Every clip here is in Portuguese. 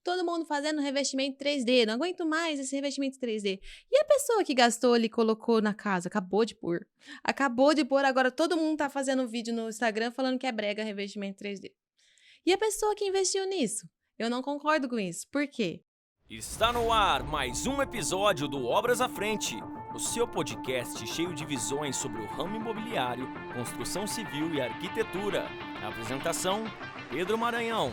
todo mundo fazendo revestimento 3D, não aguento mais esse revestimento 3D. E a pessoa que gastou ali, colocou na casa, acabou de pôr, agora todo mundo tá fazendo vídeo no Instagram falando que é brega revestimento 3D. E a pessoa que investiu nisso? Eu não concordo com isso. Por quê? Está no ar mais um episódio do Obras à Frente, o seu podcast cheio de visões sobre o ramo imobiliário, construção civil e arquitetura. A apresentação, Pedro Maranhão.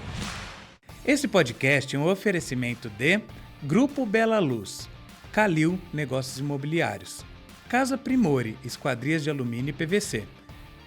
Esse podcast é um oferecimento de Grupo Bela Luz, Calil Negócios Imobiliários, Casa Primore, Esquadrias de Alumínio e PVC,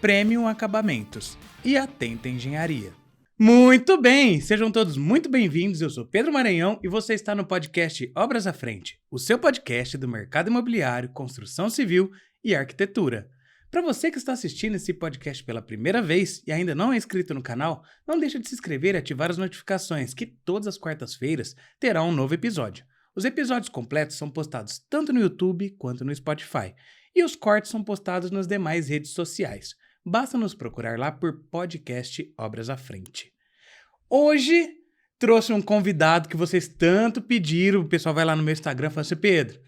Premium Acabamentos e Atenta Engenharia. Muito bem! Sejam todos muito bem-vindos, eu sou Pedro Maranhão e você está no podcast Obras à Frente, o seu podcast do mercado imobiliário, construção civil e arquitetura. Para você que está assistindo esse podcast pela primeira vez e ainda não é inscrito no canal, não deixe de se inscrever e ativar as notificações, que todas as quartas-feiras terá um novo episódio. Os episódios completos são postados tanto no YouTube quanto no Spotify, e os cortes são postados nas demais redes sociais. Basta nos procurar lá por podcast Obras à Frente. Hoje trouxe um convidado que vocês tanto pediram. O pessoal vai lá no meu Instagram e fala assim: Pedro,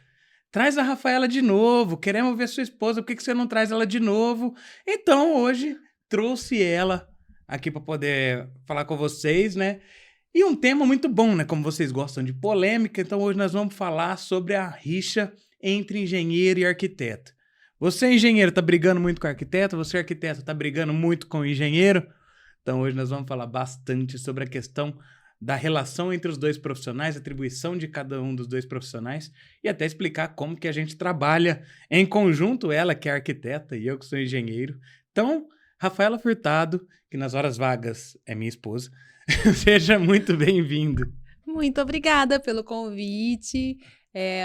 traz a Rafaela de novo, queremos ver sua esposa, por que você não traz ela de novo? Então hoje trouxe ela aqui para poder falar com vocês, né? E um tema muito bom, né? Como vocês gostam de polêmica, então hoje nós vamos falar sobre a rixa entre engenheiro e arquiteto. Você, engenheiro, tá brigando muito com o arquiteto, você, arquiteto, tá brigando muito com o engenheiro. Então hoje nós vamos falar bastante sobre a questão da relação entre os dois profissionais, atribuição de cada um dos dois profissionais e até explicar como que a gente trabalha em conjunto, ela que é arquiteta e eu que sou engenheiro. Então, Rafaela Furtado, que nas horas vagas é minha esposa, seja muito bem-vindo. Muito obrigada pelo convite.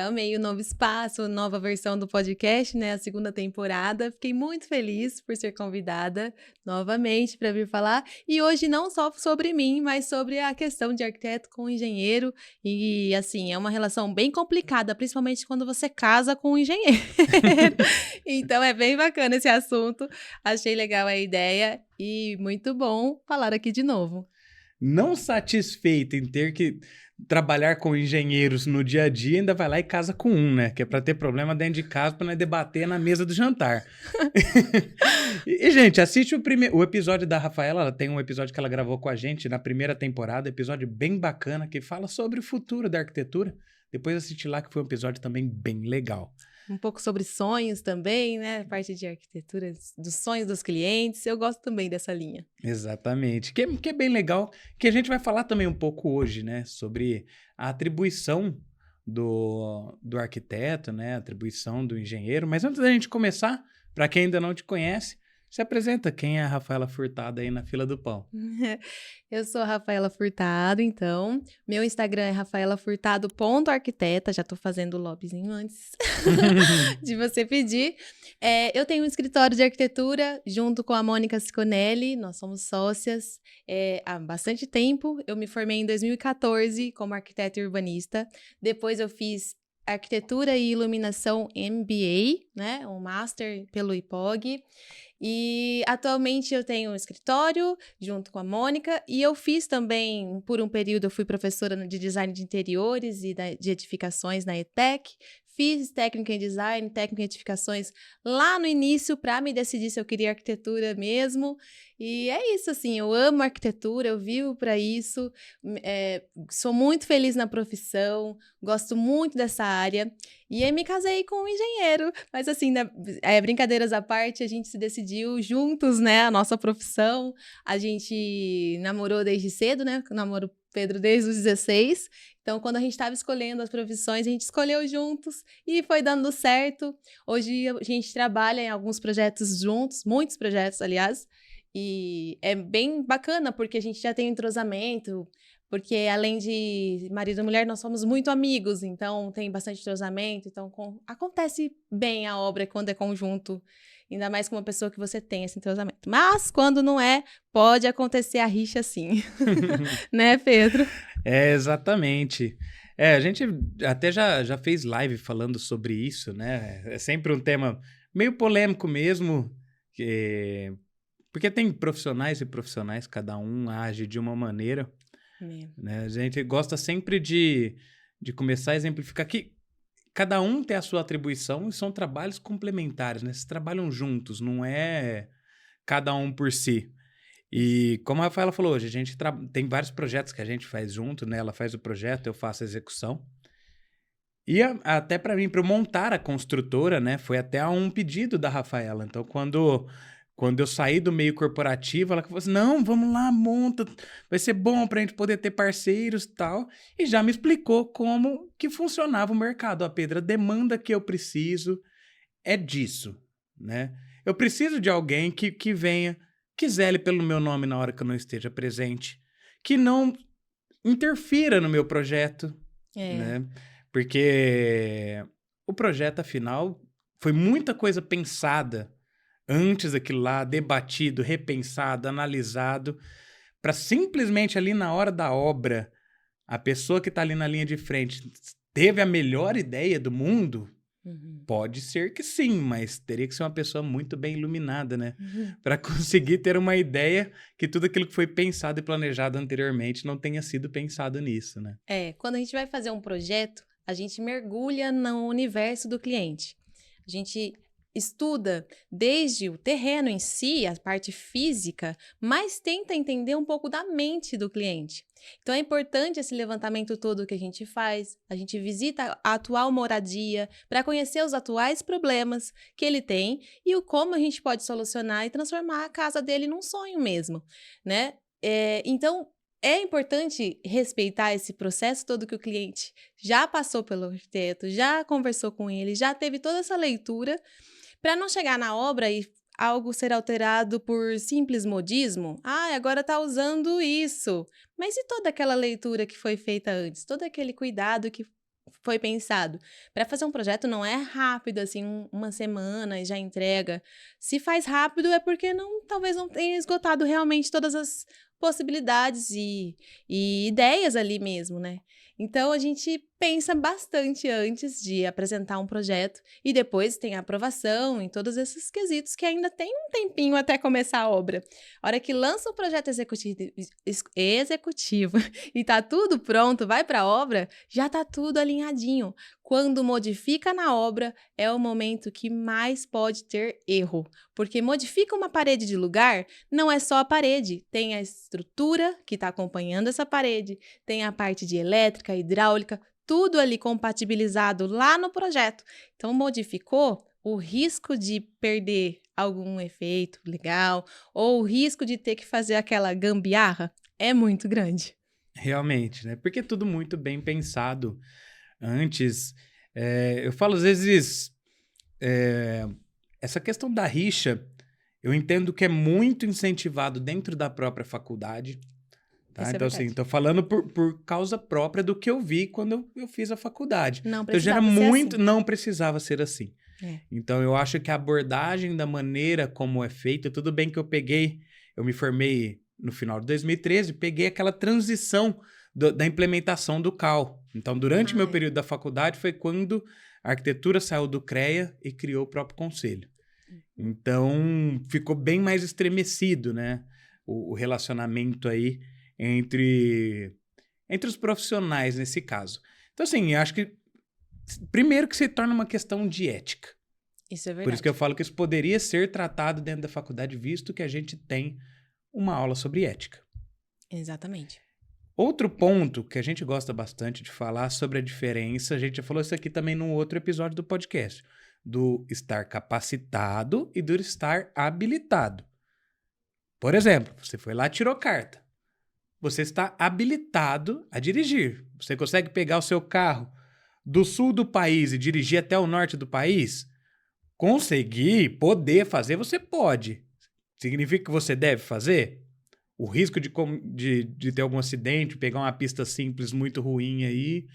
Amei o novo espaço, nova versão do podcast, né? A segunda temporada. Fiquei muito feliz por ser convidada novamente para vir falar. E hoje não só sobre mim, mas sobre a questão de arquiteto com engenheiro. E, assim, é uma relação bem complicada, principalmente quando você casa com um engenheiro. Então, é bem bacana esse assunto. Achei legal a ideia e muito bom falar aqui de novo. Não satisfeito em ter que trabalhar com engenheiros no dia a dia, ainda vai lá e casa com um, né? Que é para ter problema dentro de casa, para nós debater na mesa do jantar. Gente, assiste o episódio da Rafaela, ela tem um episódio que ela gravou com a gente na primeira temporada, episódio bem bacana, que fala sobre o futuro da arquitetura. Depois assiste lá, que foi um episódio também bem legal. Um pouco sobre sonhos também, né? A parte de arquitetura, dos sonhos dos clientes. Eu gosto também dessa linha. Exatamente. Que é bem legal, que a gente vai falar também um pouco hoje, né? Sobre a atribuição do arquiteto, né? A atribuição do engenheiro. Mas antes da gente começar, para quem ainda não te conhece, se apresenta. Quem é a Rafaela Furtado aí na fila do pão? Eu sou a Rafaela Furtado, então. Meu Instagram é rafaelafurtado.arquiteta. Já tô fazendo o lobbyzinho antes de você pedir. Eu tenho um escritório de arquitetura junto com a Mônica Ciconelli. Nós somos sócias há bastante tempo. Eu me formei em 2014 como arquiteta e urbanista. Depois eu fiz Arquitetura e Iluminação MBA, né? Um Master pelo IPOG. E atualmente eu tenho um escritório junto com a Mônica e eu fiz também, por um período, eu fui professora de design de interiores e de edificações na ETEC. Fiz técnica em design, técnica em edificações lá no início para me decidir se eu queria arquitetura mesmo. E é isso, assim, eu amo arquitetura, eu vivo para isso, sou muito feliz na profissão, gosto muito dessa área. E aí me casei com um engenheiro, mas assim, brincadeiras à parte, a gente se decidiu juntos, né, a nossa profissão. A gente namorou desde cedo, né, eu namoro Pedro desde os 16. Então, quando a gente estava escolhendo as profissões, a gente escolheu juntos e foi dando certo. Hoje a gente trabalha em alguns projetos juntos, muitos projetos, aliás, e é bem bacana porque a gente já tem um entrosamento, porque além de marido e mulher, nós somos muito amigos, então tem bastante entrosamento, então acontece bem a obra quando é conjunto, ainda mais com uma pessoa que você tem esse entrosamento. Mas quando não é, pode acontecer a rixa sim, né, Pedro? Exatamente. A gente até já fez live falando sobre isso, né? É sempre um tema meio polêmico mesmo, porque tem profissionais e profissionais, cada um age de uma maneira. Né? A gente gosta sempre de começar a exemplificar que cada um tem a sua atribuição e são trabalhos complementares, né? Vocês trabalham juntos, não é cada um por si. E como a Rafaela falou, hoje a gente tem vários projetos que a gente faz junto, né? Ela faz o projeto, eu faço a execução. E até para mim, para eu montar a construtora, né? Foi até um pedido da Rafaela. Então, quando eu saí do meio corporativo, ela falou assim, não, vamos lá, monta, vai ser bom pra gente poder ter parceiros e tal. E já me explicou como que funcionava o mercado. Ó, Pedro, a demanda que eu preciso é disso, né? Eu preciso de alguém que venha, que zele pelo meu nome na hora que eu não esteja presente, que não interfira no meu projeto, né? Porque o projeto, afinal, foi muita coisa pensada antes daquilo lá, debatido, repensado, analisado, para simplesmente ali na hora da obra, a pessoa que está ali na linha de frente teve a melhor ideia do mundo? Pode ser que sim, mas teria que ser uma pessoa muito bem iluminada, né? Para conseguir ter uma ideia que tudo aquilo que foi pensado e planejado anteriormente não tenha sido pensado nisso, né? Quando a gente vai fazer um projeto, a gente mergulha no universo do cliente. A gente estuda desde o terreno em si, a parte física, mas tenta entender um pouco da mente do cliente. Então é importante esse levantamento todo que a gente faz. A gente visita a atual moradia para conhecer os atuais problemas que ele tem e como a gente pode solucionar e transformar a casa dele num sonho mesmo, né? Então é importante respeitar esse processo todo que o cliente já passou pelo arquiteto, já conversou com ele, já teve toda essa leitura, para não chegar na obra e algo ser alterado por simples modismo. Agora está usando isso. Mas e toda aquela leitura que foi feita antes? Todo aquele cuidado que foi pensado? Para fazer um projeto não é rápido, assim, uma semana e já entrega. Se faz rápido é porque talvez não tenha esgotado realmente todas as possibilidades e ideias ali mesmo, né? Então, a gente pensa bastante antes de apresentar um projeto e depois tem a aprovação em todos esses quesitos que ainda tem um tempinho até começar a obra. A hora que lança o projeto executivo e tá tudo pronto, vai para a obra, já tá tudo alinhadinho. Quando modifica na obra, é o momento que mais pode ter erro, porque modifica uma parede de lugar, não é só a parede, tem a estrutura que está acompanhando essa parede, tem a parte de elétrica, hidráulica, tudo ali compatibilizado lá no projeto. Então, modificou, o risco de perder algum efeito legal ou o risco de ter que fazer aquela gambiarra é muito grande. Realmente, né? Porque é tudo muito bem pensado antes. Eu falo, às vezes, essa questão da rixa, eu entendo que é muito incentivado dentro da própria faculdade. Tá? Então, assim, tô falando por causa própria do que eu vi quando eu fiz a faculdade. Não precisava ser assim. Não precisava ser assim. Então, eu acho que a abordagem da maneira como é feita, tudo bem que eu me formei no final de 2013, peguei aquela transição da implementação do CAL. Então, durante meu período da faculdade, foi quando a arquitetura saiu do CREA e criou o próprio conselho. Então, ficou bem mais estremecido, né? O relacionamento aí entre os profissionais nesse caso. Então, assim, eu acho que primeiro que se torna uma questão de ética. Isso é verdade. Por isso que eu falo que isso poderia ser tratado dentro da faculdade, visto que a gente tem uma aula sobre ética. Exatamente. Outro ponto que a gente gosta bastante de falar sobre a diferença, a gente já falou isso aqui também num outro episódio do podcast, do estar capacitado e do estar habilitado. Por exemplo, você foi lá e tirou carta. Você está habilitado a dirigir. Você consegue pegar o seu carro do sul do país e dirigir até o norte do país? Conseguir, poder fazer, você pode. Significa que você deve fazer? O risco de ter algum acidente, pegar uma pista simples muito ruim aí,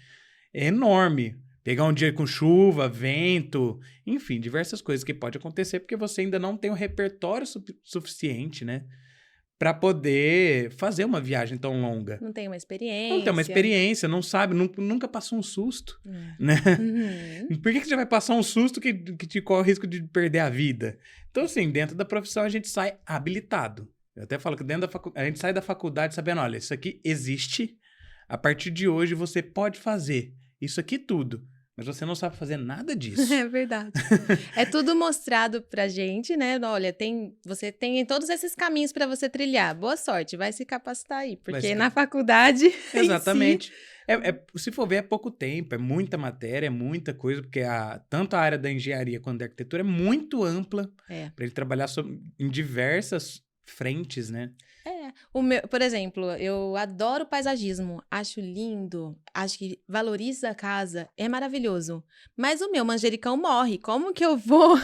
é enorme. Pegar um dia com chuva, vento, enfim, diversas coisas que pode acontecer porque você ainda não tem o repertório suficiente, né? Para poder fazer uma viagem tão longa. Não tem uma experiência. Não tem uma experiência, não sabe, nunca passou um susto, né? Por que você vai passar um susto que te corre o risco de perder a vida? Então, assim, dentro da profissão a gente sai habilitado. Eu até falo que a gente sai da faculdade sabendo, olha, isso aqui existe, a partir de hoje você pode fazer isso aqui tudo, mas você não sabe fazer nada disso. É verdade. É tudo mostrado pra gente, né? Olha, você tem todos esses caminhos pra você trilhar. Boa sorte, vai se capacitar aí. Porque na faculdade. Exatamente. Se for ver, é pouco tempo, é muita matéria, é muita coisa, porque tanto a área da engenharia quanto da arquitetura é muito ampla para ele trabalhar em diversas frentes, né? Por exemplo, eu adoro paisagismo, acho lindo, acho que valoriza a casa, é maravilhoso. Mas o meu manjericão morre, como que eu vou?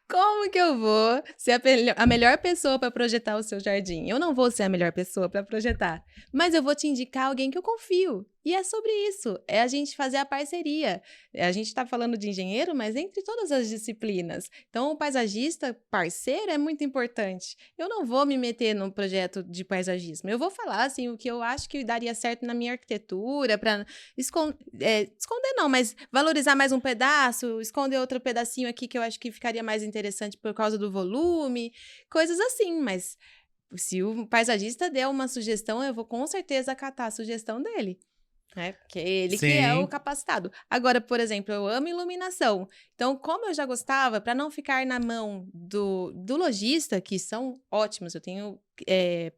Como que eu vou ser a melhor pessoa para projetar o seu jardim? Eu não vou ser a melhor pessoa para projetar, mas eu vou te indicar alguém que eu confio. E é sobre isso, é a gente fazer a parceria. A gente está falando de engenheiro, mas entre todas as disciplinas. Então, o paisagista parceiro é muito importante. Eu não vou me meter num projeto de paisagismo. Eu vou falar, assim, o que eu acho que daria certo na minha arquitetura, para esconder não, mas valorizar mais um pedaço, esconder outro pedacinho aqui que eu acho que ficaria mais interessante por causa do volume, coisas assim, mas se o paisagista der uma sugestão, eu vou com certeza acatar a sugestão dele. Porque ele que é o capacitado. Agora, por exemplo, eu amo iluminação. Então, como eu já gostava, para não ficar na mão do lojista, que são ótimos, eu tenho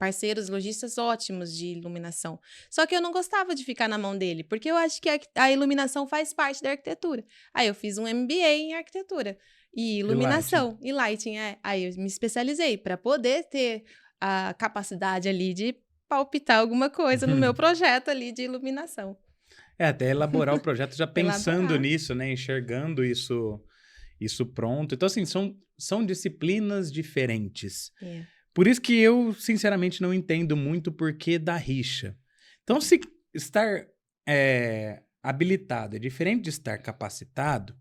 parceiros lojistas ótimos de iluminação. Só que eu não gostava de ficar na mão dele, porque eu acho que a iluminação faz parte da arquitetura. Aí eu fiz um MBA em arquitetura e iluminação e lighting. Aí eu me especializei para poder ter a capacidade ali de palpitar alguma coisa no meu projeto ali de iluminação. Até elaborar o projeto já pensando nisso, né? Enxergando isso pronto. Então, assim, são disciplinas diferentes. Por isso que eu, sinceramente, não entendo muito o porquê da rixa. Então, se estar habilitado é diferente de estar capacitado,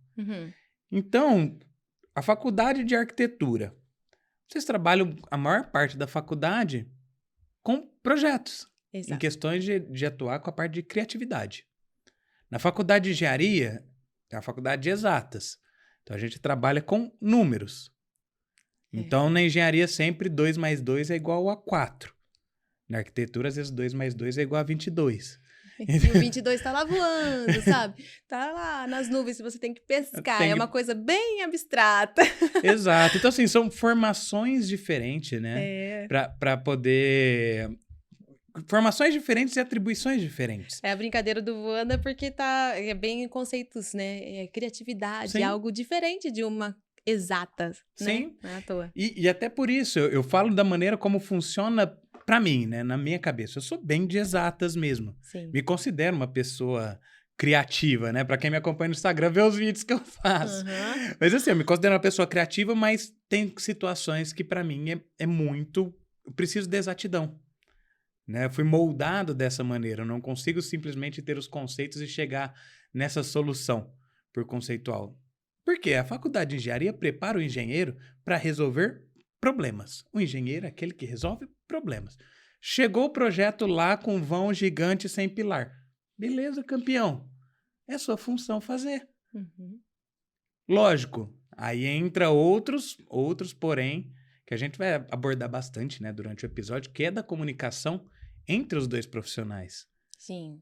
então, a faculdade de arquitetura, vocês trabalham a maior parte da faculdade com projetos, em questões de atuar com a parte de criatividade. Na faculdade de engenharia, é a faculdade de exatas. Então, a gente trabalha com números. Então, na engenharia, sempre 2 mais 2 é igual a 4. Na arquitetura, às vezes, 2 mais 2 é igual a 22. E o 22 tá lá voando, sabe? Tá lá nas nuvens, você tem que pescar. É uma coisa bem abstrata. Exato. Então, assim, são formações diferentes, né? Para poder... Formações diferentes e atribuições diferentes. A brincadeira do voando é porque é bem em conceitos, né? Criatividade, algo diferente de uma exata, né? Não é à toa. E até por isso, eu falo da maneira como funciona para mim, né? Na minha cabeça. Eu sou bem de exatas mesmo. Sim. Me considero uma pessoa criativa, né? Para quem me acompanha no Instagram, vê os vídeos que eu faço. Mas assim, eu me considero uma pessoa criativa, mas tem situações que para mim é muito... Eu preciso de exatidão. Né? Eu fui moldado dessa maneira. Eu não consigo simplesmente ter os conceitos e chegar nessa solução por conceitual. Por quê? A faculdade de engenharia prepara o engenheiro para resolver problemas. O engenheiro é aquele que resolve problemas. Chegou o projeto lá com vão gigante sem pilar. Beleza, campeão. É sua função fazer. Lógico, aí entra outros, porém, que a gente vai abordar bastante, né, durante o episódio, que é da comunicação entre os dois profissionais. Sim.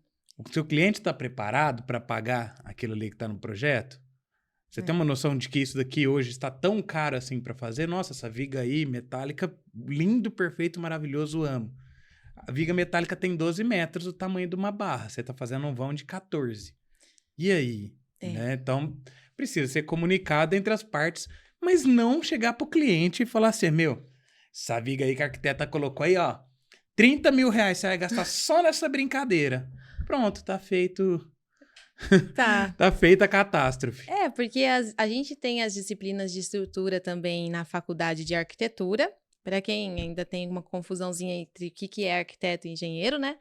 Se o cliente está preparado para pagar aquilo ali que está no projeto, você tem uma noção de que isso daqui hoje está tão caro assim para fazer? Nossa, essa viga aí, metálica, lindo, perfeito, maravilhoso, amo. A viga metálica tem 12 metros, o tamanho de uma barra. Você está fazendo um vão de 14. E aí? Né? Então, precisa ser comunicado entre as partes, mas não chegar pro cliente e falar assim, essa viga aí que a arquiteta colocou aí, ó, 30 mil reais você vai gastar só nessa brincadeira. Pronto, tá feito... Tá feita a catástrofe. Porque a gente tem as disciplinas de estrutura também na faculdade de arquitetura. Para quem ainda tem uma confusãozinha entre o que é arquiteto e engenheiro, né?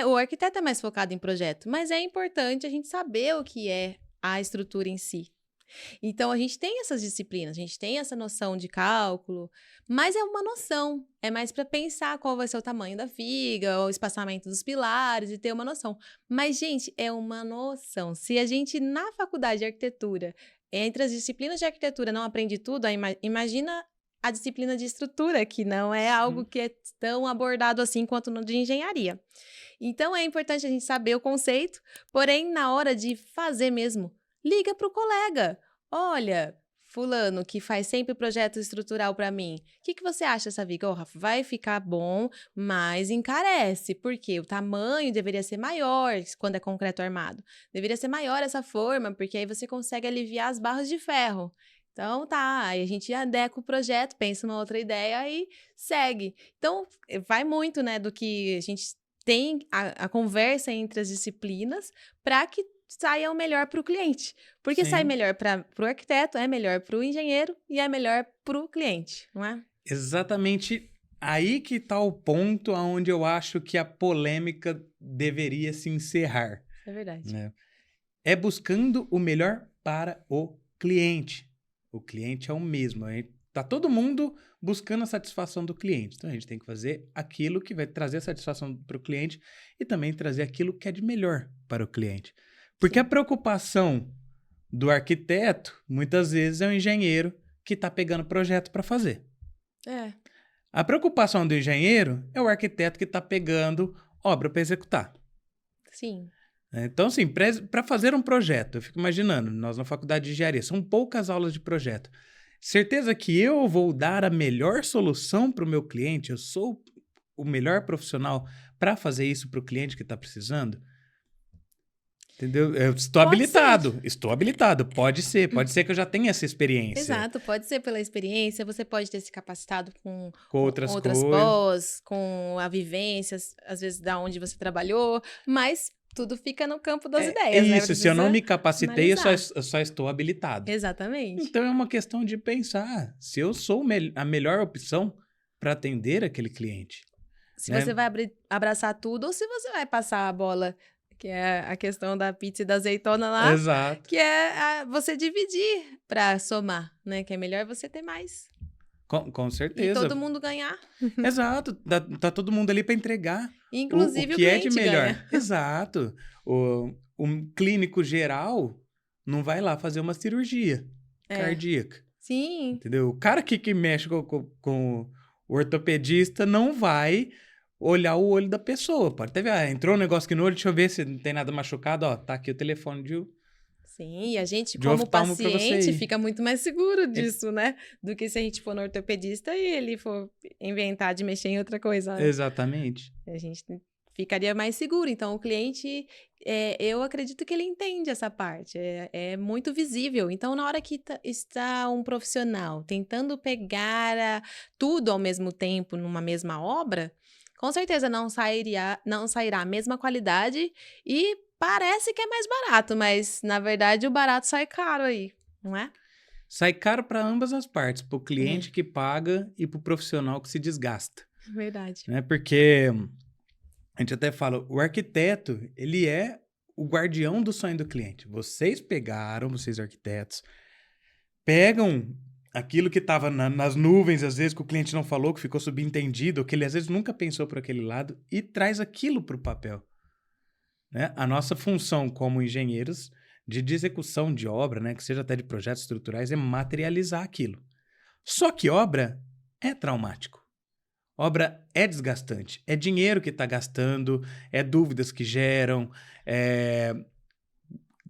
O arquiteto é mais focado em projeto, mas é importante a gente saber o que é a estrutura em si. Então, a gente tem essas disciplinas, a gente tem essa noção de cálculo, mas é uma noção, é mais para pensar qual vai ser o tamanho da viga, o espaçamento dos pilares e ter uma noção. Mas, gente, é uma noção. Se a gente, na faculdade de arquitetura, entre as disciplinas de arquitetura, não aprende tudo, imagina a disciplina de estrutura, que não é algo que é tão abordado assim quanto no de engenharia. Então, é importante a gente saber o conceito, porém, na hora de fazer mesmo, liga para o colega. Olha, fulano, que faz sempre projeto estrutural para mim, o que você acha dessa viga? Oh, Rafa, vai ficar bom, mas encarece, porque o tamanho deveria ser maior quando é concreto armado. Deveria ser maior essa forma, porque aí você consegue aliviar as barras de ferro. Então, tá, aí a gente adequa o projeto, pensa numa outra ideia e segue. Então, vai muito, né, do que a gente tem a conversa entre as disciplinas para que saia o melhor para o cliente. Porque sai melhor para o arquiteto, é melhor para o engenheiro e é melhor para o cliente, não é? Exatamente aí que está o ponto onde eu acho que a polêmica deveria se encerrar. É verdade. Né? É buscando o melhor para o cliente. O cliente é o mesmo. Está todo mundo buscando a satisfação do cliente. Então, a gente tem que fazer aquilo que vai trazer a satisfação para o cliente e também trazer aquilo que é de melhor para o cliente. Porque a preocupação do arquiteto, muitas vezes, é o engenheiro que está pegando projeto para fazer. É. A preocupação do engenheiro é o arquiteto que está pegando obra para executar. Sim. Então, assim, para fazer um projeto, eu fico imaginando, nós na faculdade de engenharia, são poucas aulas de projeto. Certeza que eu vou dar a melhor solução para o meu cliente, eu sou o melhor profissional para fazer isso para o cliente que está precisando? Entendeu? Eu estou habilitado. Pode ser que eu já tenha essa experiência. Exato, pode ser pela experiência, você pode ter se capacitado com outras pós, com a vivência, às vezes da onde você trabalhou, mas tudo fica no campo das ideias, né? Isso, se eu não me capacitei, eu só estou habilitado. Exatamente. Então é uma questão de pensar se eu sou a melhor opção para atender aquele cliente. Se você vai abraçar tudo ou se você vai passar a bola, que é a questão da pizza e da azeitona lá. Exato. Que é você dividir para somar, né? Que é melhor você ter mais. Com certeza. E todo mundo ganhar. Exato. Tá todo mundo ali para entregar. Inclusive o que o é de melhor. Ganha. Exato. O clínico geral não vai lá fazer uma cirurgia cardíaca. Sim. Entendeu? O cara que mexe com o ortopedista não vai olhar o olho da pessoa. Pode ter, entrou um negócio aqui no olho, deixa eu ver se não tem nada machucado. Ó, tá aqui o telefone de... Sim, e a gente, como paciente, fica muito mais seguro disso, né? Do que se a gente for no ortopedista e ele for inventar de mexer em outra coisa. Né? Exatamente. A gente ficaria mais seguro. Então, o cliente, eu acredito que ele entende essa parte. É muito visível. Então, na hora que está um profissional tentando pegar tudo ao mesmo tempo numa mesma obra, com certeza não sairá a mesma qualidade e parece que é mais barato, mas na verdade o barato sai caro aí, não é? Sai caro para ambas as partes, para o cliente que paga e para o profissional que se desgasta. Verdade. Né? Porque a gente até fala, o arquiteto, ele é o guardião do sonho do cliente. Vocês arquitetos, pegam aquilo que estava nas nuvens, às vezes, que o cliente não falou, que ficou subentendido, que ele às vezes nunca pensou por aquele lado, e traz aquilo para o papel. Né? A nossa função como engenheiros de execução de obra, né, que seja até de projetos estruturais, é materializar aquilo. Só que obra é traumático. Obra é desgastante. É dinheiro que está gastando, é dúvidas que geram,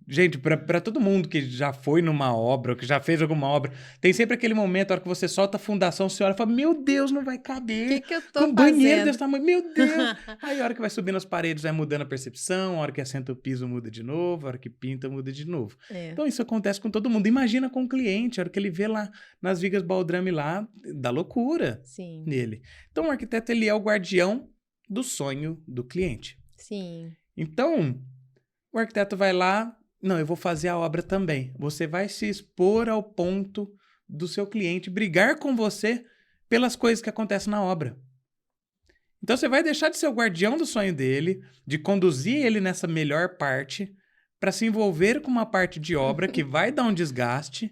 Gente, para todo mundo que já foi numa obra, ou que já fez alguma obra, tem sempre aquele momento, a hora que você solta a fundação, você olha e fala, meu Deus, não vai caber. Que eu tô um banheiro desse tamanho, meu Deus. Aí a hora que vai subindo as paredes, vai mudando a percepção, a hora que assenta o piso muda de novo, a hora que pinta muda de novo. Então isso acontece com todo mundo. Imagina com o cliente, a hora que ele vê lá nas vigas baldrame lá, dá loucura nele. Então o arquiteto, ele é o guardião do sonho do cliente. Sim. Então, o arquiteto vai lá, não, eu vou fazer a obra também. Você vai se expor ao ponto do seu cliente brigar com você pelas coisas que acontecem na obra. Então, você vai deixar de ser o guardião do sonho dele, de conduzir ele nessa melhor parte, para se envolver com uma parte de obra que vai dar um desgaste,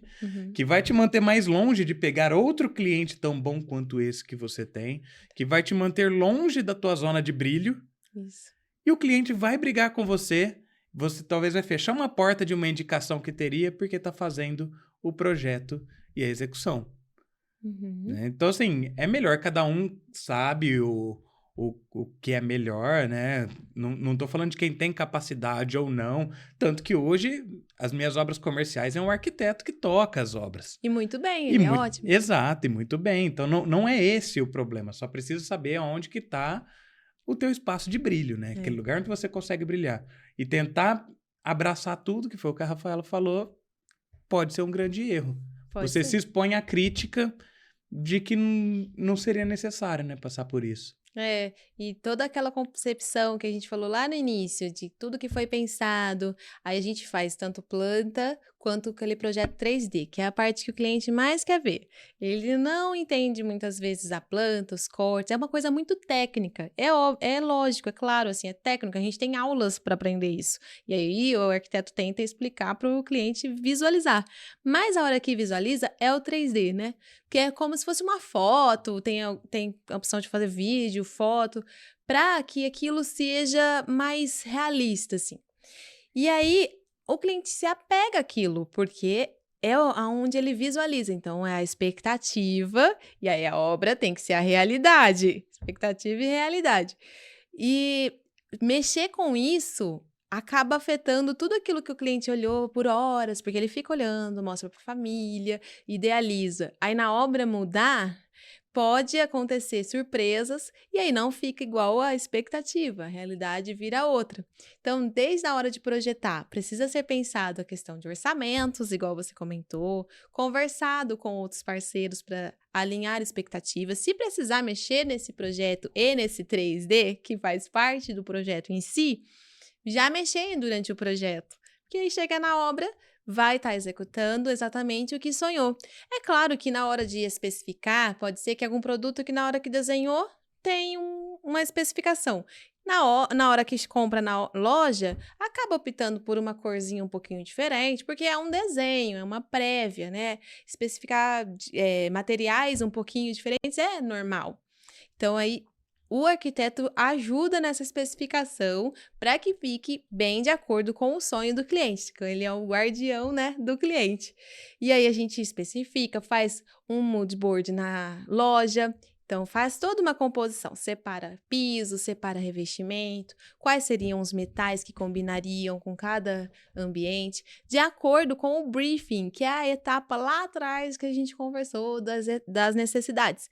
que vai te manter mais longe de pegar outro cliente tão bom quanto esse que você tem, que vai te manter longe da tua zona de brilho. Isso. E o cliente vai brigar com você. Você talvez vai fechar uma porta de uma indicação que teria porque está fazendo o projeto e a execução. né? Então, assim, é melhor, cada um sabe o que é melhor, né? Não tô falando de quem tem capacidade ou não, tanto que hoje as minhas obras comerciais é um arquiteto que toca as obras. E muito bem, ele é ótimo. Exato, e muito bem. Então, não é esse o problema, só preciso saber aonde que está o teu espaço de brilho, né? Aquele lugar onde você consegue brilhar. E tentar abraçar tudo, que foi o que a Rafaela falou, pode ser um grande erro. Você se expõe à crítica de que não seria necessário, né, passar por isso. E toda aquela concepção que a gente falou lá no início, de tudo que foi pensado, aí a gente faz tanto planta quanto aquele projeto 3D, que é a parte que o cliente mais quer ver. Ele não entende muitas vezes a planta, os cortes, é uma coisa muito técnica. É lógico, é claro, assim, é técnico, a gente tem aulas para aprender isso. E aí o arquiteto tenta explicar para o cliente visualizar. Mas a hora que visualiza é o 3D, né? Que é como se fosse uma foto, tem a opção de fazer vídeo, foto, para que aquilo seja mais realista, assim. E aí, o cliente se apega àquilo, porque é aonde ele visualiza. Então, é a expectativa, e aí a obra tem que ser a realidade. Expectativa e realidade. E mexer com isso acaba afetando tudo aquilo que o cliente olhou por horas, porque ele fica olhando, mostra para a família, idealiza. Aí, na obra mudar, pode acontecer surpresas e aí não fica igual à expectativa, a realidade vira outra. Então, desde a hora de projetar, precisa ser pensado a questão de orçamentos, igual você comentou, conversado com outros parceiros para alinhar expectativas. Se precisar mexer nesse projeto e nesse 3D, que faz parte do projeto em si, já mexer durante o projeto. Porque aí chega na obra, vai estar executando exatamente o que sonhou. É claro que na hora de especificar, pode ser que algum produto que na hora que desenhou tem uma especificação. Na hora que compra na loja, acaba optando por uma corzinha um pouquinho diferente, porque é um desenho, é uma prévia, né? Especificar materiais um pouquinho diferentes é normal. Então, aí, o arquiteto ajuda nessa especificação para que fique bem de acordo com o sonho do cliente. Ele é o guardião, né, do cliente. E aí a gente especifica, faz um mood board na loja. Então, faz toda uma composição, separa piso, separa revestimento, quais seriam os metais que combinariam com cada ambiente, de acordo com o briefing, que é a etapa lá atrás que a gente conversou das necessidades.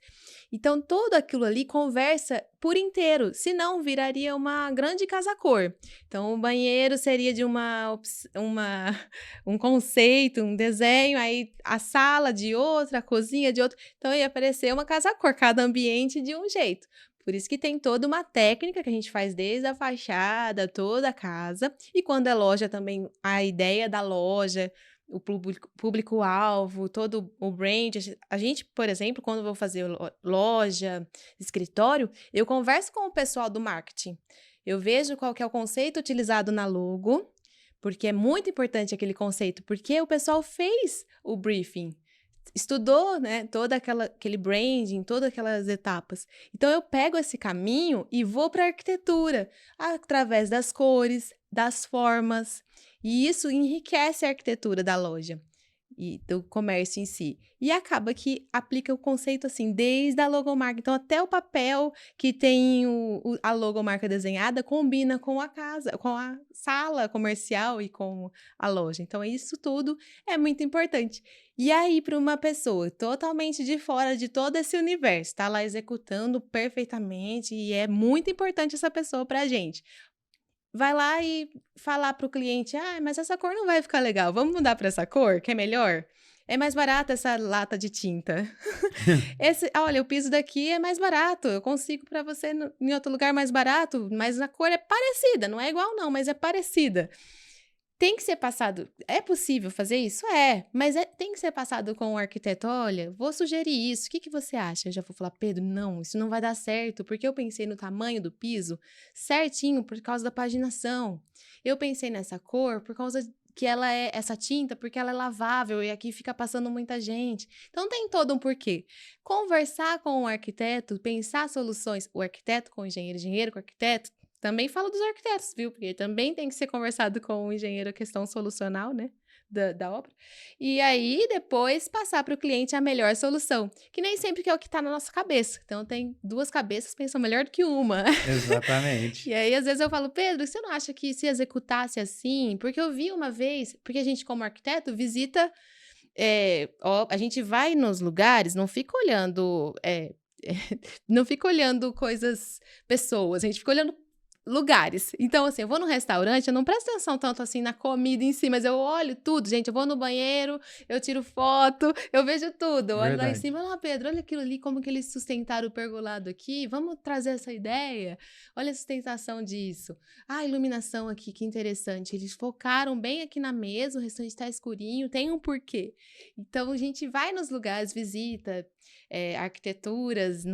Então, tudo aquilo ali conversa por inteiro, senão viraria uma grande casa-cor. Então, o banheiro seria de um conceito, um desenho, aí a sala de outra, a cozinha de outra. Então, ia aparecer uma casa-cor, cada ambiente de um jeito. Por isso que tem toda uma técnica que a gente faz desde a fachada, toda a casa. E quando é loja também, a ideia da loja, o público-alvo, todo o brand. A gente, por exemplo, quando eu vou fazer loja, escritório, eu converso com o pessoal do marketing. Eu vejo qual que é o conceito utilizado na logo, porque é muito importante aquele conceito, porque o pessoal fez o briefing, estudou, né, aquele branding, todas aquelas etapas. Então, eu pego esse caminho e vou para a arquitetura, através das cores, das formas, e isso enriquece a arquitetura da loja e do comércio em si. E acaba que aplica o conceito assim, desde a logomarca. Então, até o papel que tem a logomarca desenhada combina com a casa, com a sala comercial e com a loja. Então, isso tudo é muito importante. E aí, para uma pessoa totalmente de fora de todo esse universo, está lá executando perfeitamente, e é muito importante essa pessoa para a gente. Vai lá e falar para o cliente, mas essa cor não vai ficar legal, vamos mudar para essa cor, que é melhor? É mais barata essa lata de tinta. Olha, o piso daqui é mais barato, eu consigo para você em outro lugar mais barato, mas a cor é parecida, não é igual não, mas é parecida. Tem que ser passado, é possível fazer isso? Mas tem que ser passado com o arquiteto, olha, vou sugerir isso, o que você acha? Eu já vou falar, Pedro, não, isso não vai dar certo, porque eu pensei no tamanho do piso certinho por causa da paginação. Eu pensei nessa cor por causa que ela é essa tinta, porque ela é lavável e aqui fica passando muita gente. Então tem todo um porquê. Conversar com o arquiteto, pensar soluções, o arquiteto com o engenheiro com o arquiteto. Também falo dos arquitetos, viu? Porque também tem que ser conversado com o engenheiro a questão solucional, né? da obra. E aí, depois, passar para o cliente a melhor solução. Que nem sempre que é o que está na nossa cabeça. Então, tem 2 cabeças pensam melhor do que uma. Exatamente. E aí, às vezes, eu falo, Pedro, você não acha que se executasse assim? Porque eu vi uma vez, porque a gente, como arquiteto, visita... a gente vai nos lugares, não fica olhando... não fica olhando pessoas, a gente fica olhando lugares. Então, assim, eu vou num restaurante, eu não presto atenção tanto assim na comida em si, mas eu olho tudo, gente. Eu vou no banheiro, eu tiro foto, eu vejo tudo. Eu olho lá em Verdade. cima, Pedro, olha aquilo ali, como que eles sustentaram o pergolado aqui. Vamos trazer essa ideia? Olha a sustentação disso. A iluminação aqui, que interessante. Eles focaram bem aqui na mesa, o restante tá escurinho, tem um porquê. Então, a gente vai nos lugares, visita arquiteturas,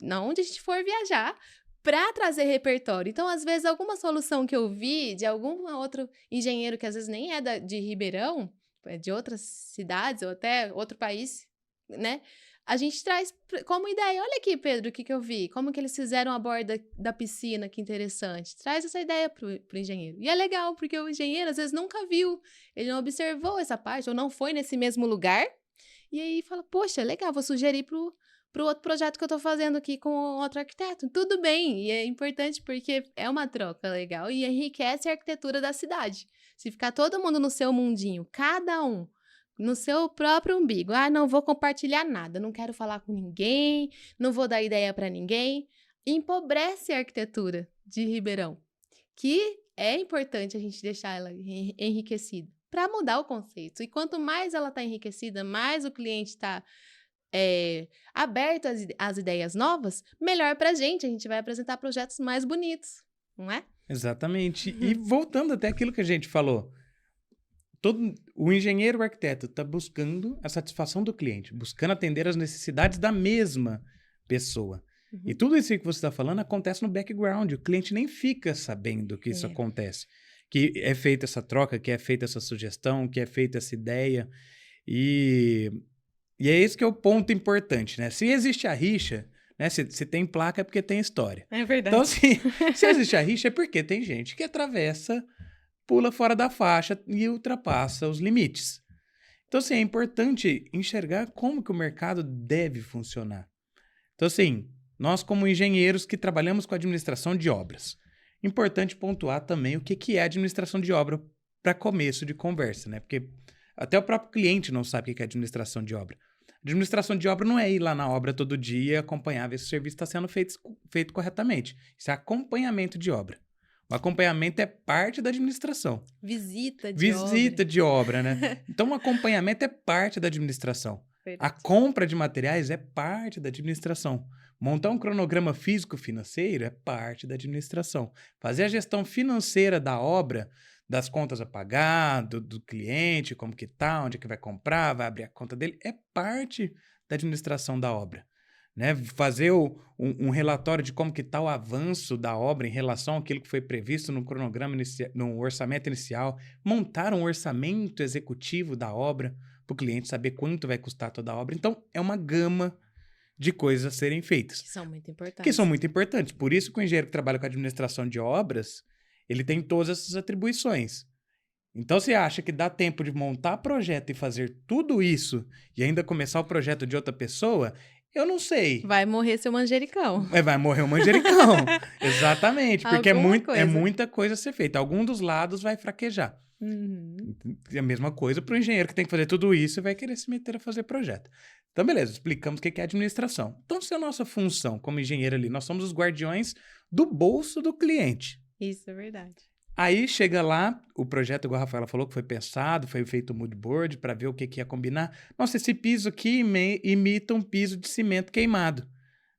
onde a gente for viajar, para trazer repertório. Então, às vezes, alguma solução que eu vi de algum outro engenheiro que às vezes nem é de Ribeirão, é de outras cidades ou até outro país, né? A gente traz como ideia. Olha aqui, Pedro, o que eu vi. Como que eles fizeram a borda da piscina, que interessante. Traz essa ideia pro engenheiro. E é legal, porque o engenheiro às vezes nunca viu, ele não observou essa parte, ou não foi nesse mesmo lugar. E aí fala, poxa, legal, vou sugerir pro outro projeto que eu tô fazendo aqui com outro arquiteto. Tudo bem, e é importante porque é uma troca legal e enriquece a arquitetura da cidade. Se ficar todo mundo no seu mundinho, cada um no seu próprio umbigo, não vou compartilhar nada, não quero falar com ninguém, não vou dar ideia para ninguém, empobrece a arquitetura de Ribeirão, que é importante a gente deixar ela enriquecida para mudar o conceito. E quanto mais ela está enriquecida, mais o cliente está aberto às ideias novas, melhor para a gente vai apresentar projetos mais bonitos, não é? Exatamente. E voltando até aquilo que a gente falou, o engenheiro, o arquiteto está buscando a satisfação do cliente, buscando atender as necessidades da mesma pessoa. E tudo isso que você está falando acontece no background, o cliente nem fica sabendo que isso acontece, que é feita essa troca, que é feita essa sugestão, que é feita essa ideia. E é esse que é o ponto importante, né? Se existe a rixa, né? Se tem placa é porque tem história. É verdade. Então, se existe a rixa é porque tem gente que atravessa, pula fora da faixa e ultrapassa os limites. Então, assim, é importante enxergar como que o mercado deve funcionar. Então, assim, nós como engenheiros que trabalhamos com administração de obras, importante pontuar também o que é administração de obra para começo de conversa, né? Porque até o próprio cliente não sabe o que é administração de obra. Administração de obra não é ir lá na obra todo dia e acompanhar, ver se o serviço está sendo feito corretamente. Isso é acompanhamento de obra. O acompanhamento é parte da administração. Visita de obra, né? Então, o acompanhamento é parte da administração. Verdade. A compra de materiais é parte da administração. Montar um cronograma físico-financeiro é parte da administração. Fazer a gestão financeira da obra, das contas a pagar, do cliente, como que tá, onde é que vai comprar, vai abrir a conta dele, é parte da administração da obra. Né? Fazer um relatório de como que está o avanço da obra em relação àquilo que foi previsto no cronograma no orçamento inicial, montar um orçamento executivo da obra para o cliente saber quanto vai custar toda a obra. Então, é uma gama de coisas a serem feitas. Que são muito importantes. Que são muito importantes. Por isso que o engenheiro que trabalha com administração de obras, ele tem todas essas atribuições. Então, você acha que dá tempo de montar projeto e fazer tudo isso e ainda começar o projeto de outra pessoa? Eu não sei. Vai morrer seu manjericão. Vai morrer o manjericão. Exatamente. Porque é muita coisa a ser feita. Algum dos lados vai fraquejar. É a mesma coisa para o engenheiro que tem que fazer tudo isso e vai querer se meter a fazer projeto. Então, beleza, explicamos o que é administração. Então, se a nossa função como engenheiro ali, nós somos os guardiões do bolso do cliente. Isso é verdade. Aí chega lá, o projeto, igual a Rafaela falou, que foi pensado, foi feito o mood board para ver o que ia combinar. Nossa, esse piso aqui imita um piso de cimento queimado.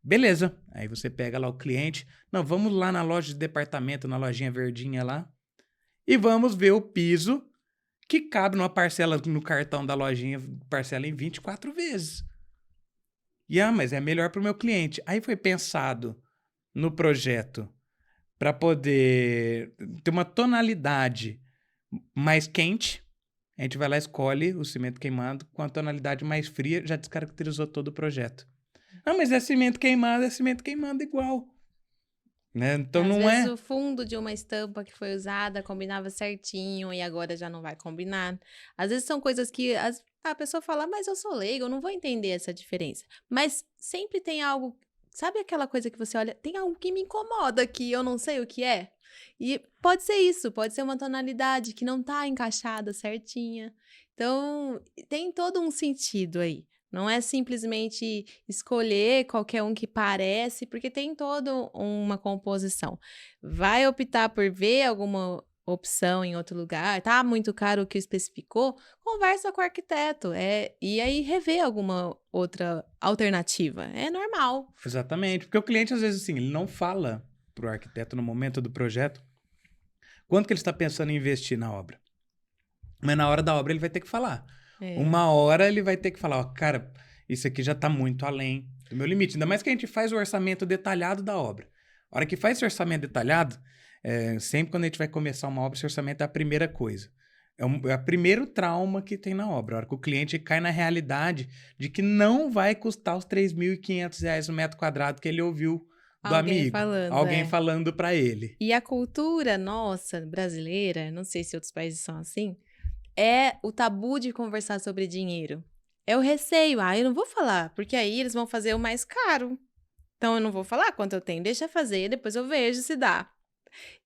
Beleza. Aí você pega lá o cliente. Não, vamos lá na loja de departamento, na lojinha verdinha lá, e vamos ver o piso que cabe numa parcela no cartão da lojinha, parcela em 24 vezes. E, mas é melhor para o meu cliente. Aí foi pensado no projeto para poder ter uma tonalidade mais quente. A gente vai lá e escolhe o cimento queimado com a tonalidade mais fria, já descaracterizou todo o projeto. Não, mas é cimento queimado igual. né? Então Às não vezes é... o fundo de uma estampa que foi usada combinava certinho e agora já não vai combinar. Às vezes são coisas que a pessoa fala, mas eu sou leiga, eu não vou entender essa diferença. Mas sempre tem algo, sabe aquela coisa que você olha, tem algo que me incomoda aqui, eu não sei o que é? E pode ser isso, pode ser uma tonalidade que não tá encaixada certinha. Então, tem todo um sentido aí. Não é simplesmente escolher qualquer um que parece, porque tem toda uma composição. Vai optar por ver alguma opção em outro lugar, tá muito caro o que especificou, conversa com o arquiteto, e aí rever alguma outra alternativa. É normal. Exatamente, porque o cliente, às vezes, assim, ele não fala pro arquiteto no momento do projeto quanto que ele está pensando em investir na obra. Mas na hora da obra ele vai ter que falar. É. Uma hora ele vai ter que falar, ó, cara, isso aqui já está muito além do meu limite. Ainda mais que a gente faz o orçamento detalhado da obra. A hora que faz esse orçamento detalhado, sempre quando a gente vai começar uma obra, esse orçamento é a primeira coisa. É o primeiro trauma que tem na obra. A hora que o cliente cai na realidade de que não vai custar os R$3.500 no metro quadrado que ele ouviu do amigo. Alguém falando para ele. E a cultura nossa, brasileira, não sei se outros países são assim, é o tabu de conversar sobre dinheiro. É o receio. Eu não vou falar, porque aí eles vão fazer o mais caro. Então, eu não vou falar quanto eu tenho. Deixa fazer, depois eu vejo se dá.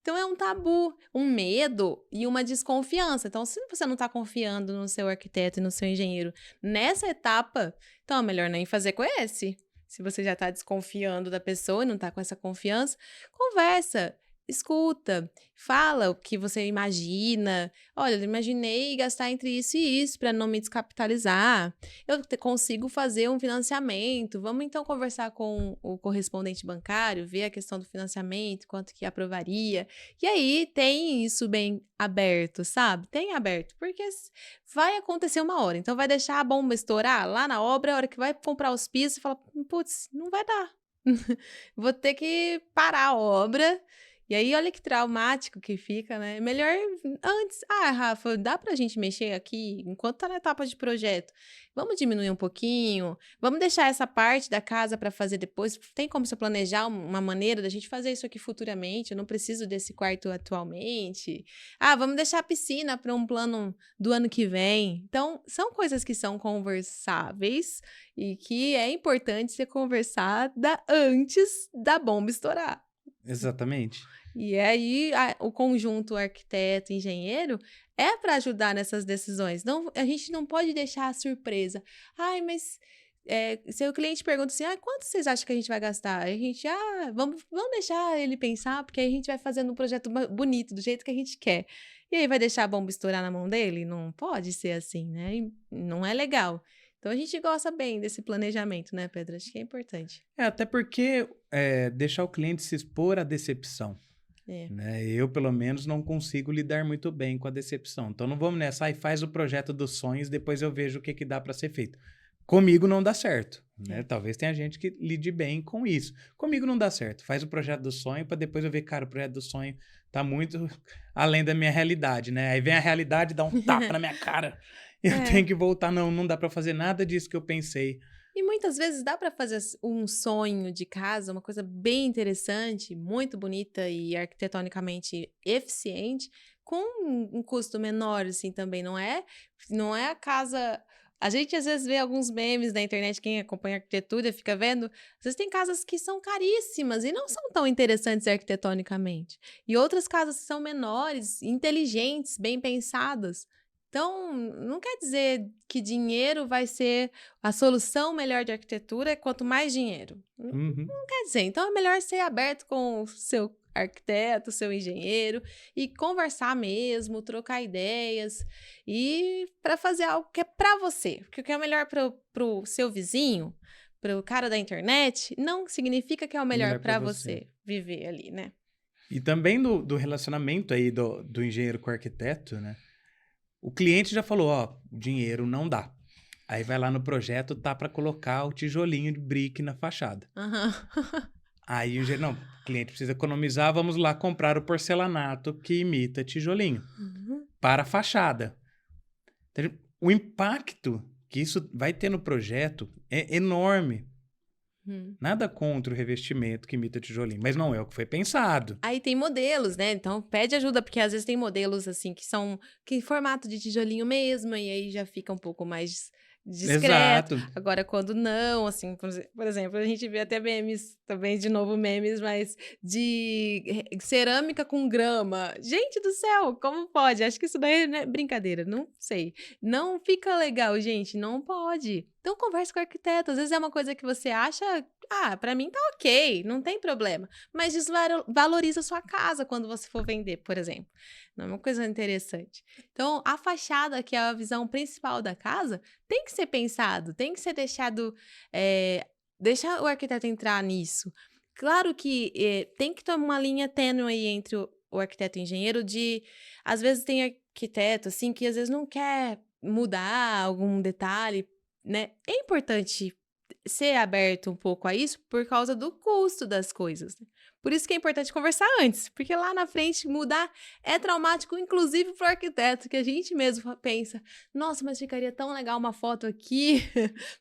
Então, é um tabu, um medo e uma desconfiança. Então, se você não está confiando no seu arquiteto e no seu engenheiro nessa etapa, então é melhor nem fazer com esse. Se você já está desconfiando da pessoa e não está com essa confiança, conversa. Escuta, fala o que você imagina. Olha, eu imaginei gastar entre isso e isso para não me descapitalizar. Eu consigo fazer um financiamento. Vamos então conversar com o correspondente bancário, ver a questão do financiamento, quanto que aprovaria. E aí tem isso bem aberto, sabe? Tem aberto, porque vai acontecer uma hora. Então vai deixar a bomba estourar lá na obra, a hora que vai comprar os pisos e fala, putz, não vai dar. Vou ter que parar a obra. E aí, olha que traumático que fica, né? Melhor antes. Rafa, dá pra gente mexer aqui enquanto tá na etapa de projeto? Vamos diminuir um pouquinho? Vamos deixar essa parte da casa para fazer depois? Tem como você planejar uma maneira da gente fazer isso aqui futuramente? Eu não preciso desse quarto atualmente. Vamos deixar a piscina para um plano do ano que vem. Então, são coisas que são conversáveis e que é importante ser conversada antes da bomba estourar. Exatamente. E aí, o conjunto arquiteto, engenheiro, é para ajudar nessas decisões. Não, a gente não pode deixar a surpresa. Mas se o cliente pergunta assim, quanto vocês acham que a gente vai gastar? A gente, vamos deixar ele pensar, porque aí a gente vai fazendo um projeto bonito, do jeito que a gente quer. E aí vai deixar a bomba estourar na mão dele? Não pode ser assim, né? E não é legal. Então, a gente gosta bem desse planejamento, né, Pedro? Acho que é importante. Até porque deixar o cliente se expor à decepção. Né? Eu, pelo menos, não consigo lidar muito bem com a decepção. Então, não vamos nessa, faz o projeto dos sonhos, depois eu vejo o que dá para ser feito. Comigo não dá certo. Né? Talvez tenha gente que lide bem com isso. Comigo não dá certo. Faz o projeto do sonho para depois eu ver, cara, o projeto do sonho tá muito além da minha realidade, né? Aí vem a realidade, dá um tapa na minha cara. Eu tenho que voltar, não dá para fazer nada disso que eu pensei. E muitas vezes dá para fazer um sonho de casa, uma coisa bem interessante, muito bonita e arquitetonicamente eficiente, com um custo menor, assim, também. Não é a casa... A gente às vezes vê alguns memes na internet, quem acompanha arquitetura fica vendo, às vezes tem casas que são caríssimas e não são tão interessantes arquitetonicamente. E outras casas que são menores, inteligentes, bem pensadas. Então, não quer dizer que dinheiro vai ser a solução melhor de arquitetura quanto mais dinheiro. Não quer dizer. Então, é melhor ser aberto com o seu arquiteto, seu engenheiro e conversar mesmo, trocar ideias e para fazer algo que é para você. Porque o que é melhor para o seu vizinho, para o cara da internet, não significa que é o melhor para você viver ali, né? E também do relacionamento aí do engenheiro com o arquiteto, né? O cliente já falou, dinheiro não dá. Aí vai lá no projeto, tá para colocar o tijolinho de brick na fachada. Aí o engenheiro, o cliente precisa economizar, vamos lá comprar o porcelanato que imita tijolinho para a fachada. Então, o impacto que isso vai ter no projeto é enorme. Nada contra o revestimento que imita tijolinho, mas não é o que foi pensado. Aí tem modelos, né? Então pede ajuda, porque às vezes tem modelos assim que são em formato de tijolinho mesmo, e aí já fica um pouco mais discreto. Exato. Agora, quando não, assim, por exemplo, a gente vê até memes, também de novo memes, mas de cerâmica com grama. Gente do céu, como pode? Acho que isso daí é brincadeira, não sei. Não fica legal, gente, não pode. Então converse com o arquiteto, às vezes é uma coisa que você acha, pra mim tá ok, não tem problema. Mas desvaloriza a sua casa quando você for vender, por exemplo. Não é uma coisa interessante. Então, a fachada, que é a visão principal da casa, tem que ser pensado, tem que ser deixado... deixa o arquiteto entrar nisso. Claro que tem que tomar uma linha tênue aí entre o arquiteto e o engenheiro de... Às vezes tem arquiteto, assim, que às vezes não quer mudar algum detalhe, né? É importante ser aberto um pouco a isso por causa do custo das coisas. Né? Por isso que é importante conversar antes, porque lá na frente mudar é traumático, inclusive para o arquiteto, que a gente mesmo pensa, nossa, mas ficaria tão legal uma foto aqui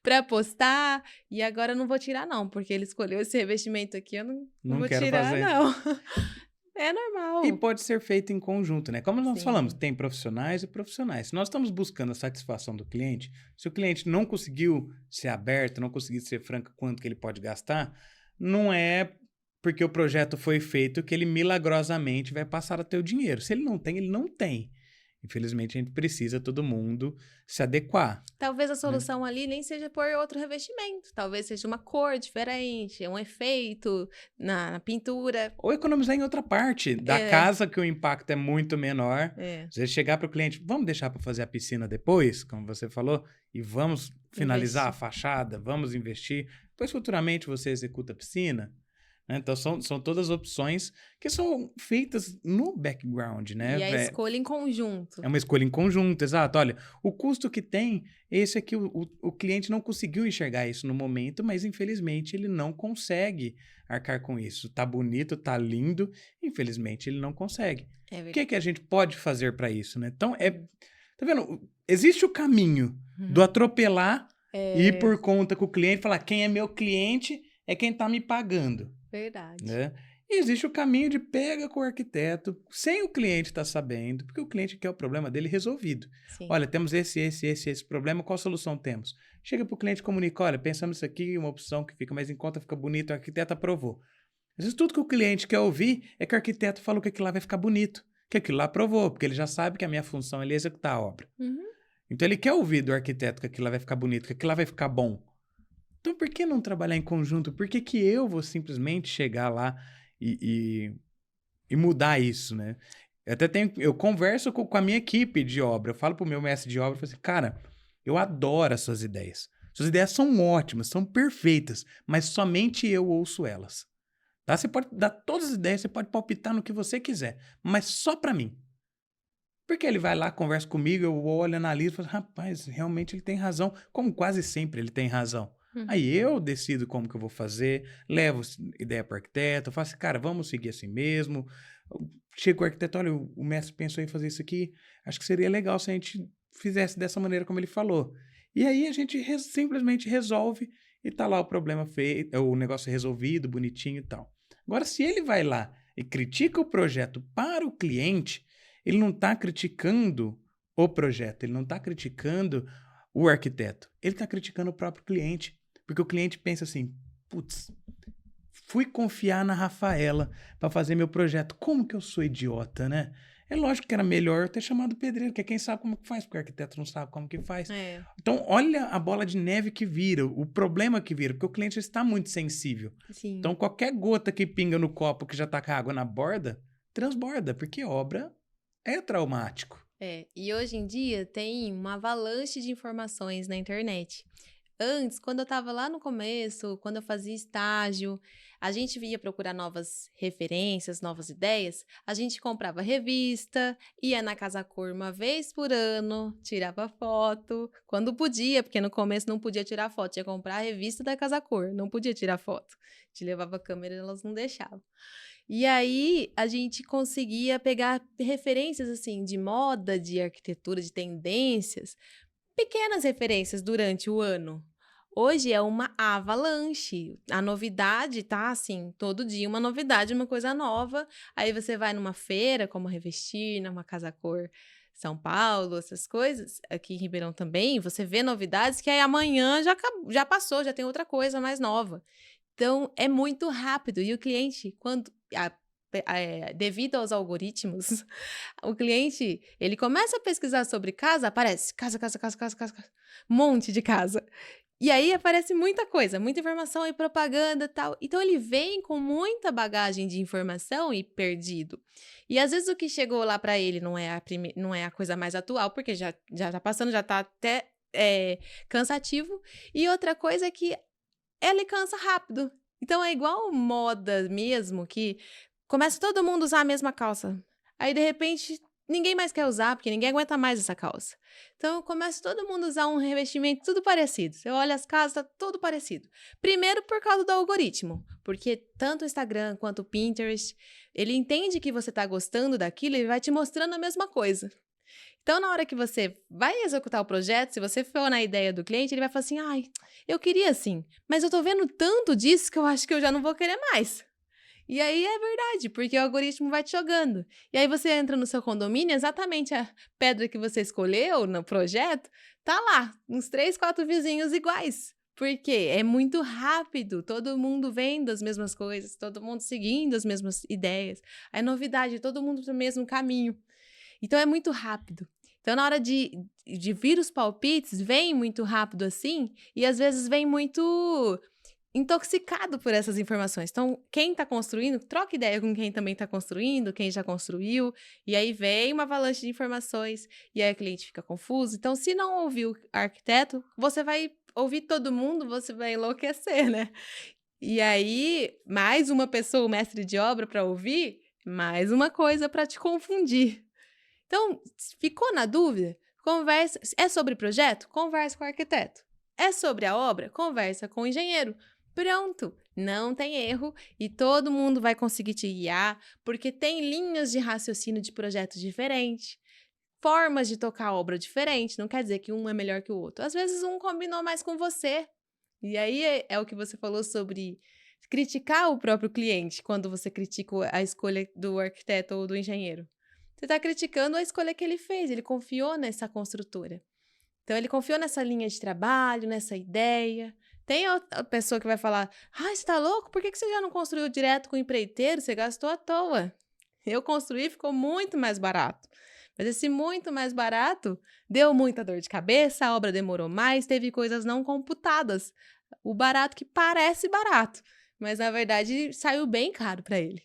para postar, e agora eu não vou tirar não, porque ele escolheu esse revestimento aqui, eu não vou quero tirar fazer. não. É normal. E pode ser feito em conjunto, né? Como nós Sim. falamos, tem profissionais e profissionais. Se nós estamos buscando a satisfação do cliente, se o cliente não conseguiu ser aberto, não conseguiu ser franco quanto que ele pode gastar, não é porque o projeto foi feito que ele milagrosamente vai passar a ter o dinheiro. Se ele não tem, ele não tem. Infelizmente, a gente precisa, todo mundo, se adequar. Talvez a solução ali nem seja por outro revestimento. Talvez seja uma cor diferente, um efeito na pintura. Ou economizar em outra parte da casa, que o impacto é muito menor. Às vezes chegar para o cliente, vamos deixar para fazer a piscina depois, como você falou, e vamos finalizar a fachada, vamos investir. Depois, futuramente, você executa a piscina. Então, são todas opções que são feitas no background, né? E a escolha em conjunto. É uma escolha em conjunto, exato. Olha, o custo que tem, esse aqui, o cliente não conseguiu enxergar isso no momento, mas, infelizmente, ele não consegue arcar com isso. Tá bonito, tá lindo, infelizmente, ele não consegue. O que a gente pode fazer para isso, né? Então, tá vendo? Existe o caminho do atropelar e ir por conta com o cliente, falar quem é meu cliente é quem tá me pagando. Verdade. Né? E existe o caminho de pega com o arquiteto, sem o cliente estar sabendo, porque o cliente quer o problema dele resolvido. Sim. Olha, temos esse problema, qual solução temos? Chega para o cliente e comunica, olha, pensamos isso aqui, uma opção que fica mais em conta, fica bonito, o arquiteto aprovou. Às vezes tudo que o cliente quer ouvir é que o arquiteto falou que aquilo lá vai ficar bonito, que aquilo lá aprovou, porque ele já sabe que a minha função é executar a obra. Então ele quer ouvir do arquiteto que aquilo lá vai ficar bonito, que aquilo lá vai ficar bom. Então, por que não trabalhar em conjunto? Por que eu vou simplesmente chegar lá e mudar isso, né? Eu converso com a minha equipe de obra. Eu falo pro meu mestre de obra, eu falo assim, cara, eu adoro as suas ideias. Suas ideias são ótimas, são perfeitas, mas somente eu ouço elas. Tá? Você pode dar todas as ideias, você pode palpitar no que você quiser, mas só para mim. Porque ele vai lá, conversa comigo, eu olho, analiso, falo, rapaz, realmente ele tem razão. Como quase sempre ele tem razão. Aí eu decido como que eu vou fazer, levo ideia para o arquiteto, eu faço assim, cara, vamos seguir assim mesmo. Chega o arquiteto, olha, o mestre pensou em fazer isso aqui, acho que seria legal se a gente fizesse dessa maneira como ele falou. E aí a gente simplesmente resolve e tá lá o problema feito, o negócio resolvido, bonitinho e tal. Agora, se ele vai lá e critica o projeto para o cliente, ele não está criticando o projeto, ele não está criticando o arquiteto, ele está criticando o próprio cliente. Porque o cliente pensa assim, putz, fui confiar na Rafaela para fazer meu projeto. Como que eu sou idiota, né? É lógico que era melhor eu ter chamado o pedreiro, que é quem sabe como que faz, porque o arquiteto não sabe como que faz. Então, olha a bola de neve que vira, o problema que vira, porque o cliente está muito sensível. Sim. Então, qualquer gota que pinga no copo que já tá com a água na borda, transborda, porque obra é traumático. E hoje em dia tem uma avalanche de informações na internet. Antes, quando eu estava lá no começo, quando eu fazia estágio, a gente ia procurar novas referências, novas ideias, a gente comprava revista, ia na Casa Cor uma vez por ano, tirava foto, quando podia, porque no começo não podia tirar foto, tinha que comprar a revista da Casa Cor, não podia tirar foto. A gente levava a câmera e elas não deixavam. E aí, a gente conseguia pegar referências, assim, de moda, de arquitetura, de tendências, pequenas referências durante o ano. Hoje é uma avalanche. A novidade tá assim, todo dia uma novidade, uma coisa nova. Aí você vai numa feira, como Revestir, numa Casa Cor São Paulo, essas coisas. Aqui em Ribeirão também, você vê novidades que aí amanhã já passou, já tem outra coisa mais nova. Então, é muito rápido. E o cliente, devido aos algoritmos, o cliente, ele começa a pesquisar sobre casa, aparece casa, um monte de casa. E aí aparece muita coisa, muita informação e propaganda e tal. Então ele vem com muita bagagem de informação e perdido. E às vezes o que chegou lá para ele não é a coisa mais atual, porque já tá passando, já tá até cansativo. E outra coisa é que ele cansa rápido. Então é igual moda mesmo, que começa todo mundo a usar a mesma calça. Aí de repente ninguém mais quer usar, porque ninguém aguenta mais essa calça. Então, começa todo mundo a usar um revestimento tudo parecido. Você olha as casas, tá tudo parecido. Primeiro, por causa do algoritmo. Porque tanto o Instagram quanto o Pinterest, ele entende que você tá gostando daquilo e vai te mostrando a mesma coisa. Então, na hora que você vai executar o projeto, se você for na ideia do cliente, ele vai falar assim, ai, eu queria assim, mas eu tô vendo tanto disso que eu acho que eu já não vou querer mais. E aí é verdade, porque o algoritmo vai te jogando. E aí você entra no seu condomínio, exatamente a pedra que você escolheu no projeto, tá lá, uns 3, 4 vizinhos iguais. Porque é muito rápido, todo mundo vendo as mesmas coisas, todo mundo seguindo as mesmas ideias. É novidade, todo mundo no mesmo caminho. Então é muito rápido. Então, na hora de vir os palpites, vem muito rápido assim, e às vezes vem muito intoxicado por essas informações. Então, quem está construindo, troca ideia com quem também está construindo, quem já construiu, e aí vem uma avalanche de informações, e aí o cliente fica confuso. Então, se não ouvir o arquiteto, você vai ouvir todo mundo, você vai enlouquecer, né? E aí, mais uma pessoa, o mestre de obra, para ouvir, mais uma coisa para te confundir. Então, ficou na dúvida? Conversa. É sobre projeto? Conversa com o arquiteto. É sobre a obra? Conversa com o engenheiro. Pronto, não tem erro e todo mundo vai conseguir te guiar, porque tem linhas de raciocínio de projetos diferentes, formas de tocar a obra diferentes, não quer dizer que um é melhor que o outro. Às vezes um combinou mais com você. E aí é o que você falou sobre criticar o próprio cliente quando você critica a escolha do arquiteto ou do engenheiro. Você está criticando a escolha que ele fez, ele confiou nessa construtora. Então, ele confiou nessa linha de trabalho, nessa ideia. Tem a pessoa que vai falar, você tá louco? Por que você já não construiu direto com o empreiteiro? Você gastou à toa. Eu construí, ficou muito mais barato. Mas esse muito mais barato deu muita dor de cabeça, a obra demorou mais, teve coisas não computadas. O barato que parece barato, mas na verdade saiu bem caro para ele.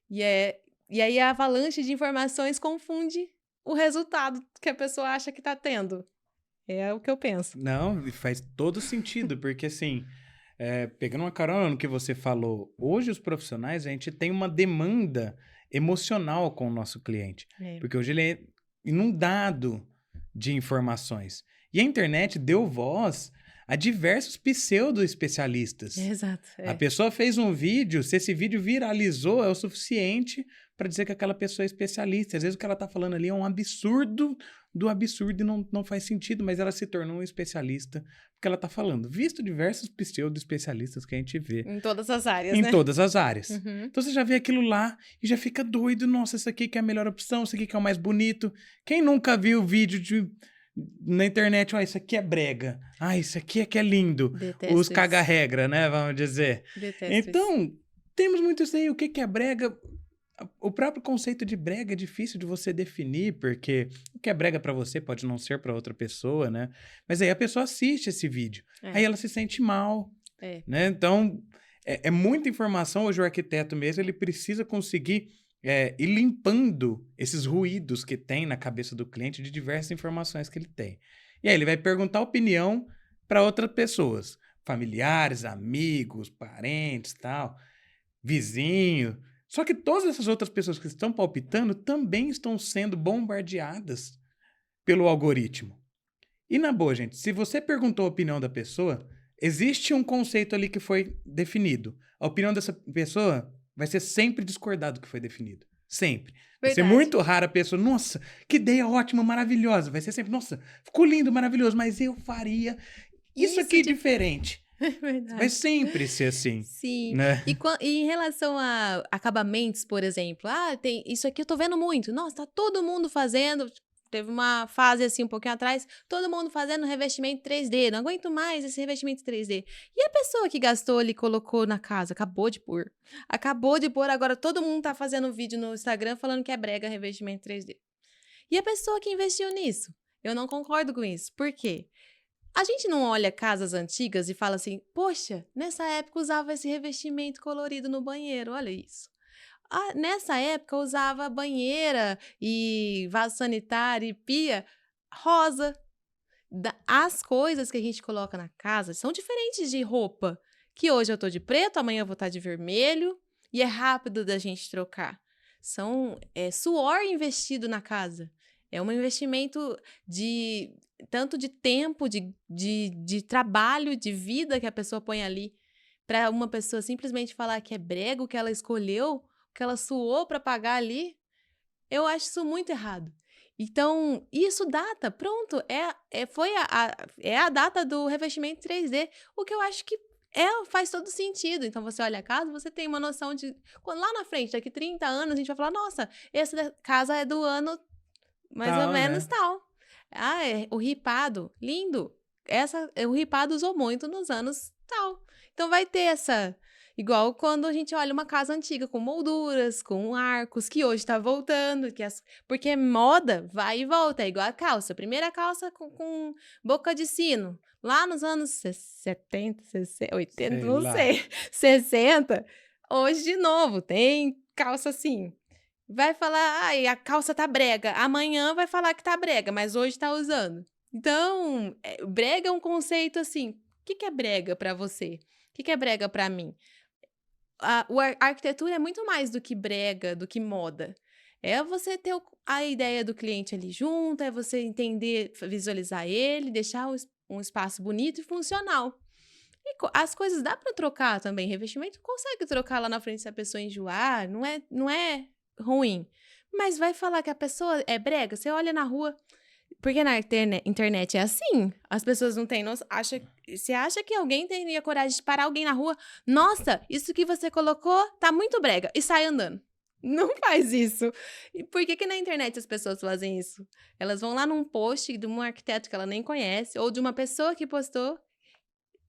E aí a avalanche de informações confunde o resultado que a pessoa acha que tá tendo. É o que eu penso. Não, faz todo sentido, porque assim, pegando uma carona no que você falou, hoje os profissionais, a gente tem uma demanda emocional com o nosso cliente. Porque hoje ele é inundado de informações. E a internet deu voz a diversos pseudo-especialistas. Exato. A pessoa fez um vídeo, se esse vídeo viralizou, é o suficiente para dizer que aquela pessoa é especialista. Às vezes o que ela está falando ali é um absurdo do absurdo e não faz sentido, mas ela se tornou um especialista porque ela está falando. Visto diversos pseudo-especialistas que a gente vê. Em todas as áreas, né? Em todas as áreas. Uhum. Então você já vê aquilo lá e já fica doido. Nossa, isso aqui que é a melhor opção, isso aqui que é o mais bonito. Quem nunca viu vídeo na internet, isso aqui é brega. Isso aqui é que é lindo. Detesto os caga-regra, né? Vamos dizer. Detesto então, isso. Temos muito isso aí. O que é brega? O próprio conceito de brega é difícil de você definir, porque o que é brega para você pode não ser para outra pessoa, né? Mas aí a pessoa assiste esse vídeo. Aí ela se sente mal, né? Então, é muita informação. Hoje o arquiteto mesmo, ele precisa conseguir ir limpando esses ruídos que tem na cabeça do cliente de diversas informações que ele tem. E aí ele vai perguntar opinião para outras pessoas, familiares, amigos, parentes, tal, vizinho. Só que todas essas outras pessoas que estão palpitando também estão sendo bombardeadas pelo algoritmo. E na boa, gente, se você perguntou a opinião da pessoa, existe um conceito ali que foi definido. A opinião dessa pessoa vai ser sempre discordado do que foi definido. Sempre. Vai ser muito raro a pessoa, nossa, que ideia ótima, maravilhosa. Vai ser sempre, nossa, ficou lindo, maravilhoso, mas eu faria. isso aqui é diferente. É verdade. Vai sempre ser assim, Sim. né? E em relação a acabamentos, por exemplo, tem isso aqui eu tô vendo muito. Nossa, tá todo mundo fazendo. Teve uma fase assim um pouquinho atrás, todo mundo fazendo revestimento 3D. Não aguento mais esse revestimento 3D. E a pessoa que gastou ali, colocou na casa, acabou de pôr. Agora todo mundo tá fazendo vídeo no Instagram falando que é brega revestimento 3D. E a pessoa que investiu nisso? Eu não concordo com isso. Por quê? A gente não olha casas antigas e fala assim, poxa, nessa época usava esse revestimento colorido no banheiro, olha isso. Nessa época usava banheira e vaso sanitário e pia rosa. As coisas que a gente coloca na casa são diferentes de roupa, que hoje eu tô de preto, amanhã eu vou estar de vermelho e é rápido da gente trocar. É suor investido na casa. É um investimento tanto de tempo, de trabalho, de vida que a pessoa põe ali. Para uma pessoa simplesmente falar que é brega o que ela escolheu, o que ela suou para pagar ali, eu acho isso muito errado. Então, isso data, pronto, é a data do revestimento 3D, o que eu acho que faz todo sentido. Então, você olha a casa, você tem uma noção de... Quando lá na frente, daqui 30 anos, a gente vai falar, nossa, essa casa é do ano mais ou menos tal. O ripado, lindo. O ripado usou muito nos anos tal. Então vai ter essa... Igual quando a gente olha uma casa antiga com molduras, com arcos, que hoje tá voltando. Porque moda vai e volta, é igual a calça. Primeira calça com boca de sino. Lá nos anos 70, 60, 80, Sei não lá. sei, 60. Hoje, de novo, tem calça assim. Vai falar, a calça tá brega. Amanhã vai falar que tá brega, mas hoje tá usando. Então, brega é um conceito assim. O que é brega pra você? O que é brega pra mim? A arquitetura é muito mais do que brega, do que moda. É você ter a ideia do cliente ali junto, é você entender, visualizar ele, deixar um espaço bonito e funcional. E as coisas dá pra trocar também. Revestimento consegue trocar lá na frente se a pessoa enjoar, não é ruim. Mas vai falar que a pessoa é brega? Você olha na rua... Porque na internet é assim. As pessoas não têm noção. Você acha que alguém teria coragem de parar alguém na rua? Nossa, isso que você colocou tá muito brega. E sai andando. Não faz isso. E por que na internet as pessoas fazem isso? Elas vão lá num post de um arquiteto que ela nem conhece, ou de uma pessoa que postou,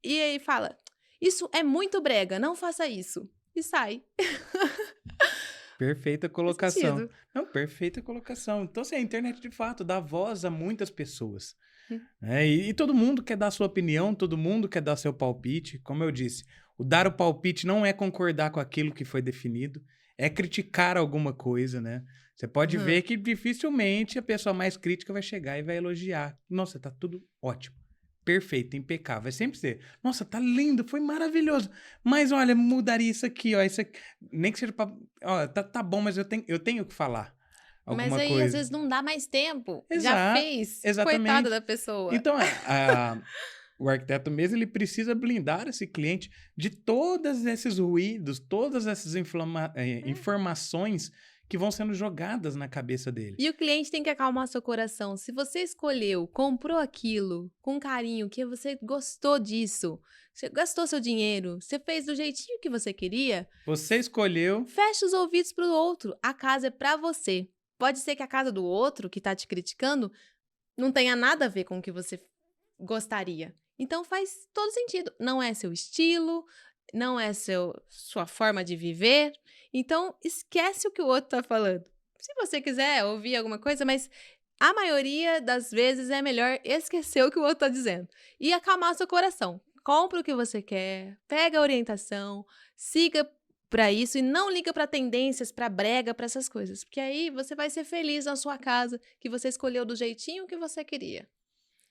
e aí fala, isso é muito brega, não faça isso. E sai. Perfeita Faz colocação. sentido. Não, perfeita colocação. Então, assim, a internet, de fato, dá voz a muitas pessoas. Né? E todo mundo quer dar sua opinião, todo mundo quer dar seu palpite. Como eu disse, dar o palpite não é concordar com aquilo que foi definido, é criticar alguma coisa, né? Você pode ver que dificilmente a pessoa mais crítica vai chegar e vai elogiar. Nossa, tá tudo ótimo. Perfeito, impecável. Vai sempre ser. Nossa, tá lindo, foi maravilhoso. Mas olha, mudaria isso aqui, ó. Isso aqui. Nem que seja pra. Ó, tá bom, mas eu tenho que falar alguma Mas aí, coisa. às vezes, não dá mais tempo. Já Exato, fez. exatamente. Coitada da pessoa. Então, o arquiteto mesmo, ele precisa blindar esse cliente de todos esses ruídos, todas essas informações que vão sendo jogadas na cabeça dele. E o cliente tem que acalmar seu coração. Se você escolheu, comprou aquilo com carinho, que você gostou disso, você gastou seu dinheiro, você fez do jeitinho que você queria, Você escolheu. fecha os ouvidos pro outro. A casa é pra você. Pode ser que a casa do outro, que tá te criticando, não tenha nada a ver com o que você gostaria. Então faz todo sentido. Não é seu estilo, não é sua forma de viver. Então esquece o que o outro tá falando. Se você quiser ouvir alguma coisa, mas a maioria das vezes é melhor esquecer o que o outro tá dizendo. E acalmar seu coração. Compra o que você quer, pega a orientação, siga pra isso e não liga pra tendências, pra brega, pra essas coisas. Porque aí você vai ser feliz na sua casa, que você escolheu do jeitinho que você queria.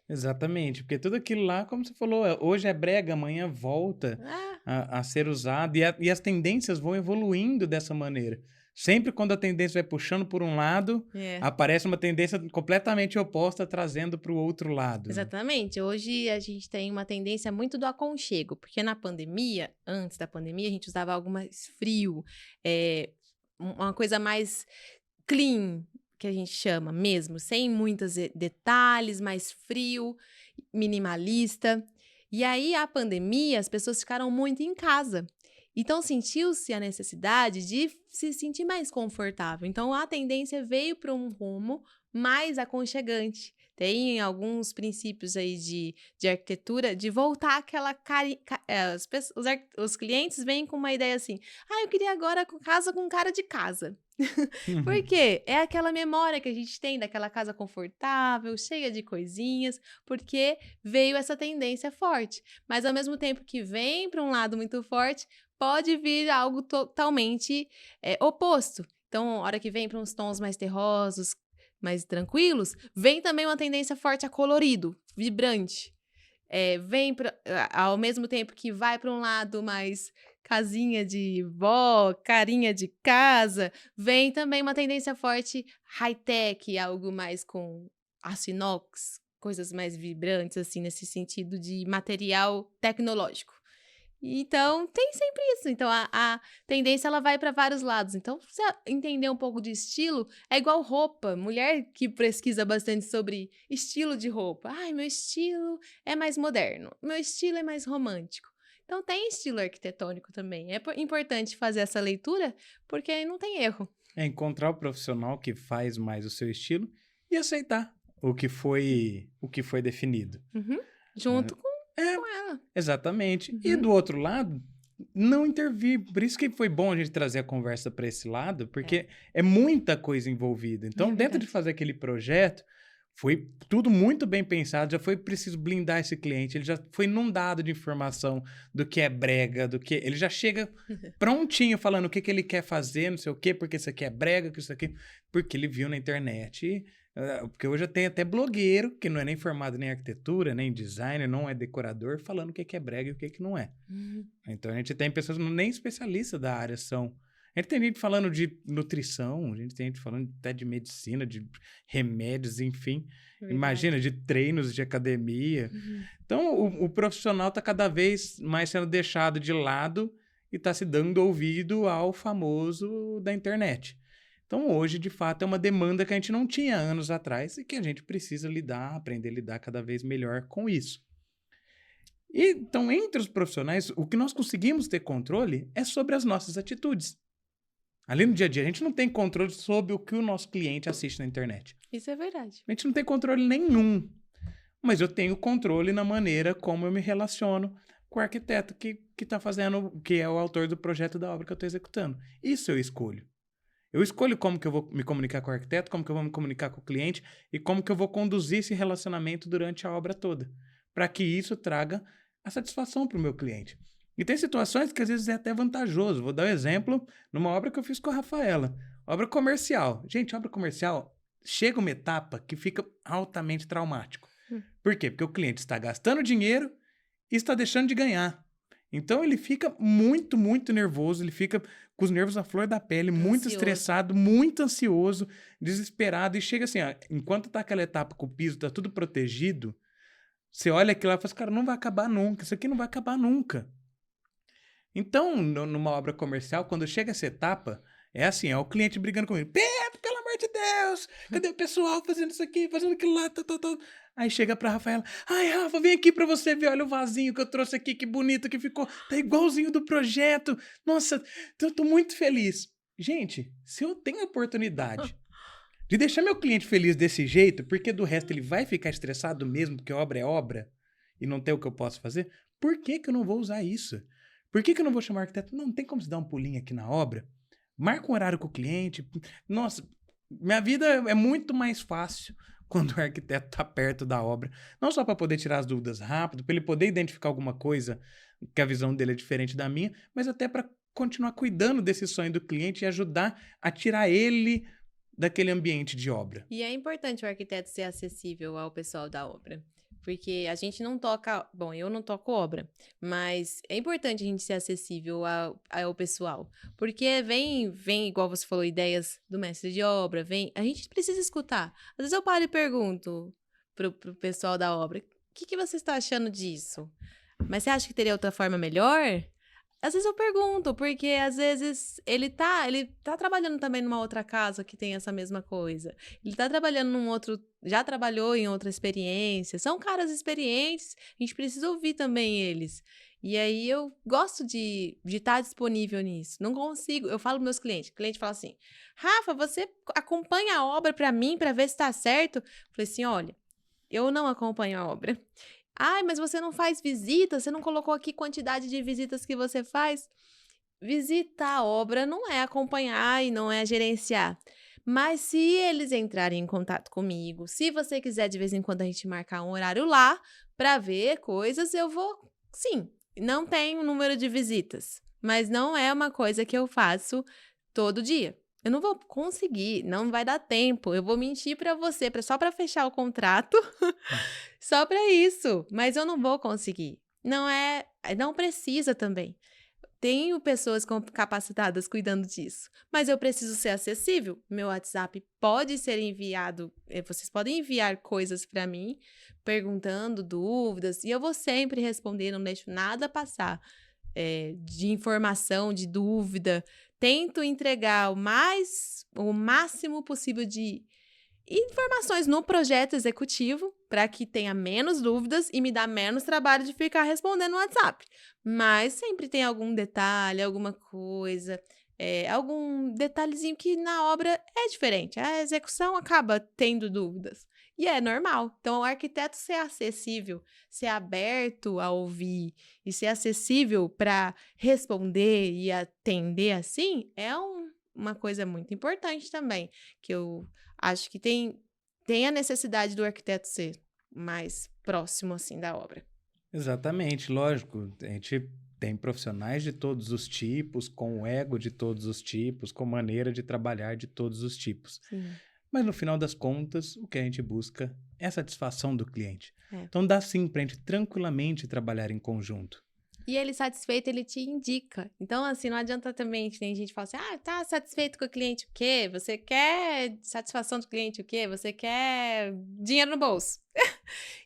Exatamente, porque tudo aquilo lá, como você falou, hoje é brega, amanhã volta a ser usado e as tendências vão evoluindo dessa maneira. Sempre quando a tendência vai puxando por um lado, aparece uma tendência completamente oposta trazendo para o outro lado. Exatamente. Hoje a gente tem uma tendência muito do aconchego, porque na pandemia, antes da pandemia, a gente usava algo mais frio, uma coisa mais clean, que a gente chama mesmo, sem muitos detalhes, mais frio, minimalista. E aí, a pandemia, as pessoas ficaram muito em casa. Então, sentiu-se a necessidade de se sentir mais confortável. Então, a tendência veio para um rumo mais aconchegante. Tem alguns princípios aí de arquitetura de voltar aquela os clientes vêm com uma ideia assim, eu queria agora casa com cara de casa. Por quê? É aquela memória que a gente tem daquela casa confortável, cheia de coisinhas, porque veio essa tendência forte. Mas ao mesmo tempo que vem para um lado muito forte, pode vir algo totalmente oposto. Então, a hora que vem para uns tons mais terrosos, mais tranquilos, vem também uma tendência forte a colorido, vibrante. Ao mesmo tempo que vai para um lado mais casinha de vó, carinha de casa, vem também uma tendência forte high-tech, algo mais com aço inox, coisas mais vibrantes, assim, nesse sentido de material tecnológico. Então, tem sempre isso. Então, a tendência, ela vai para vários lados. Então, se você entender um pouco de estilo, é igual roupa. Mulher que pesquisa bastante sobre estilo de roupa. Meu estilo é mais moderno. Meu estilo é mais romântico. Então, tem estilo arquitetônico também. É importante fazer essa leitura, porque aí não tem erro. É encontrar o profissional que faz mais o seu estilo e aceitar o que foi definido. Junto com ela. Exatamente. E do outro lado, não intervir. Por isso que foi bom a gente trazer a conversa para esse lado, porque é muita coisa envolvida. Então, dentro de fazer aquele projeto, foi tudo muito bem pensado, já foi preciso blindar esse cliente, ele já foi inundado de informação do que é brega, do que... Ele já chega prontinho falando o que ele quer fazer, não sei o quê, porque isso aqui é brega, que isso aqui... Porque ele viu na internet... Porque hoje tem até blogueiro, que não é nem formado nem em arquitetura, nem em design, não é decorador, falando o que é brega e o que não é. Então, a gente tem pessoas nem especialistas da área são. A gente tem gente falando de nutrição, a gente tem gente falando até de medicina, de remédios, enfim. Verdade. Imagina, de treinos de academia. Então, o profissional está cada vez mais sendo deixado de lado e está se dando ouvido ao famoso da internet. Então, hoje, de fato, é uma demanda que a gente não tinha anos atrás e que a gente precisa aprender a lidar cada vez melhor com isso. E, então, entre os profissionais, o que nós conseguimos ter controle é sobre as nossas atitudes. Ali no dia a dia, a gente não tem controle sobre o que o nosso cliente assiste na internet. Isso é verdade. A gente não tem controle nenhum, mas eu tenho controle na maneira como eu me relaciono com o arquiteto que está fazendo, que é o autor do projeto da obra que eu estou executando. Isso eu escolho. Eu escolho como que eu vou me comunicar com o arquiteto, como que eu vou me comunicar com o cliente e como que eu vou conduzir esse relacionamento durante a obra toda, para que isso traga a satisfação para o meu cliente. E tem situações que às vezes é até vantajoso. Vou dar um exemplo numa obra que eu fiz com a Rafaela. Obra comercial. Gente, obra comercial chega uma etapa que fica altamente traumático. Por quê? Porque o cliente está gastando dinheiro e está deixando de ganhar. Então, ele fica muito, muito nervoso, ele fica com os nervos à flor da pele, muito estressado, muito ansioso, desesperado. E chega assim, enquanto tá aquela etapa com o piso, tá tudo protegido, você olha aquilo lá e fala assim, cara, não vai acabar nunca, isso aqui não vai acabar nunca. Então, numa obra comercial, quando chega essa etapa, é assim, é o cliente brigando comigo. Pedro, pelo amor de Deus, cadê o pessoal fazendo isso aqui, fazendo aquilo lá, Aí chega pra Rafaela, Rafa, vem aqui pra você ver, olha o vasinho que eu trouxe aqui, que bonito que ficou, tá igualzinho do projeto, nossa, eu tô muito feliz. Gente, se eu tenho a oportunidade de deixar meu cliente feliz desse jeito, porque do resto ele vai ficar estressado mesmo, porque obra é obra, e não tem o que eu posso fazer, por que eu não vou usar isso? Por que eu não vou chamar o arquiteto? Não tem como se dar um pulinho aqui na obra? Marca um horário com o cliente. Nossa, minha vida é muito mais fácil quando o arquiteto está perto da obra. Não só para poder tirar as dúvidas rápido, para ele poder identificar alguma coisa que a visão dele é diferente da minha, mas até para continuar cuidando desse sonho do cliente e ajudar a tirar ele daquele ambiente de obra. E é importante o arquiteto ser acessível ao pessoal da obra. Porque a gente não toca... Bom, eu não toco obra, mas é importante a gente ser acessível ao pessoal. Porque vem, igual você falou, ideias do mestre de obra, a gente precisa escutar. Às vezes eu paro e pergunto pro pessoal da obra, o que você está achando disso? Mas você acha que teria outra forma melhor? Às vezes eu pergunto, porque às vezes ele tá trabalhando também numa outra casa que tem essa mesma coisa. Ele tá trabalhando já trabalhou em outra experiência. São caras experientes, a gente precisa ouvir também eles. E aí eu gosto de estar disponível nisso. Não consigo, eu falo para meus clientes. O cliente fala assim: Rafa, você acompanha a obra para mim, para ver se tá certo? Eu falei assim: olha, eu não acompanho a obra. Ai, mas você não faz visita? Você não colocou aqui quantidade de visitas que você faz? Visitar a obra não é acompanhar e não é gerenciar. Mas se eles entrarem em contato comigo, se você quiser de vez em quando a gente marcar um horário lá para ver coisas, eu vou. Sim, não tenho número de visitas, mas não é uma coisa que eu faço todo dia. Eu não vou conseguir, não vai dar tempo. Eu vou mentir para você, só para fechar o contrato, só para isso. Mas eu não vou conseguir. Não precisa também. Tenho pessoas capacitadas cuidando disso, mas eu preciso ser acessível. Meu WhatsApp pode ser enviado, vocês podem enviar coisas para mim, perguntando dúvidas, e eu vou sempre responder, não deixo nada passar de informação, de dúvida. Tento entregar o máximo possível de informações no projeto executivo para que tenha menos dúvidas e me dá menos trabalho de ficar respondendo no WhatsApp. Mas sempre tem algum detalhe, alguma coisa, algum detalhezinho que na obra é diferente. A execução acaba tendo dúvidas. E é normal. Então, o arquiteto ser acessível, ser aberto a ouvir e ser acessível para responder e atender assim, é uma coisa muito importante também, que eu acho que tem a necessidade do arquiteto ser mais próximo, assim, da obra. Exatamente, lógico. A gente tem profissionais de todos os tipos, com o ego de todos os tipos, com maneira de trabalhar de todos os tipos. Sim. Mas no final das contas, o que a gente busca é a satisfação do cliente. É. Então dá sim pra gente tranquilamente trabalhar em conjunto. E ele satisfeito, ele te indica. Então, assim, não adianta também, tem gente que fala assim, tá satisfeito com o cliente o quê? Você quer satisfação do cliente o quê? Você quer dinheiro no bolso?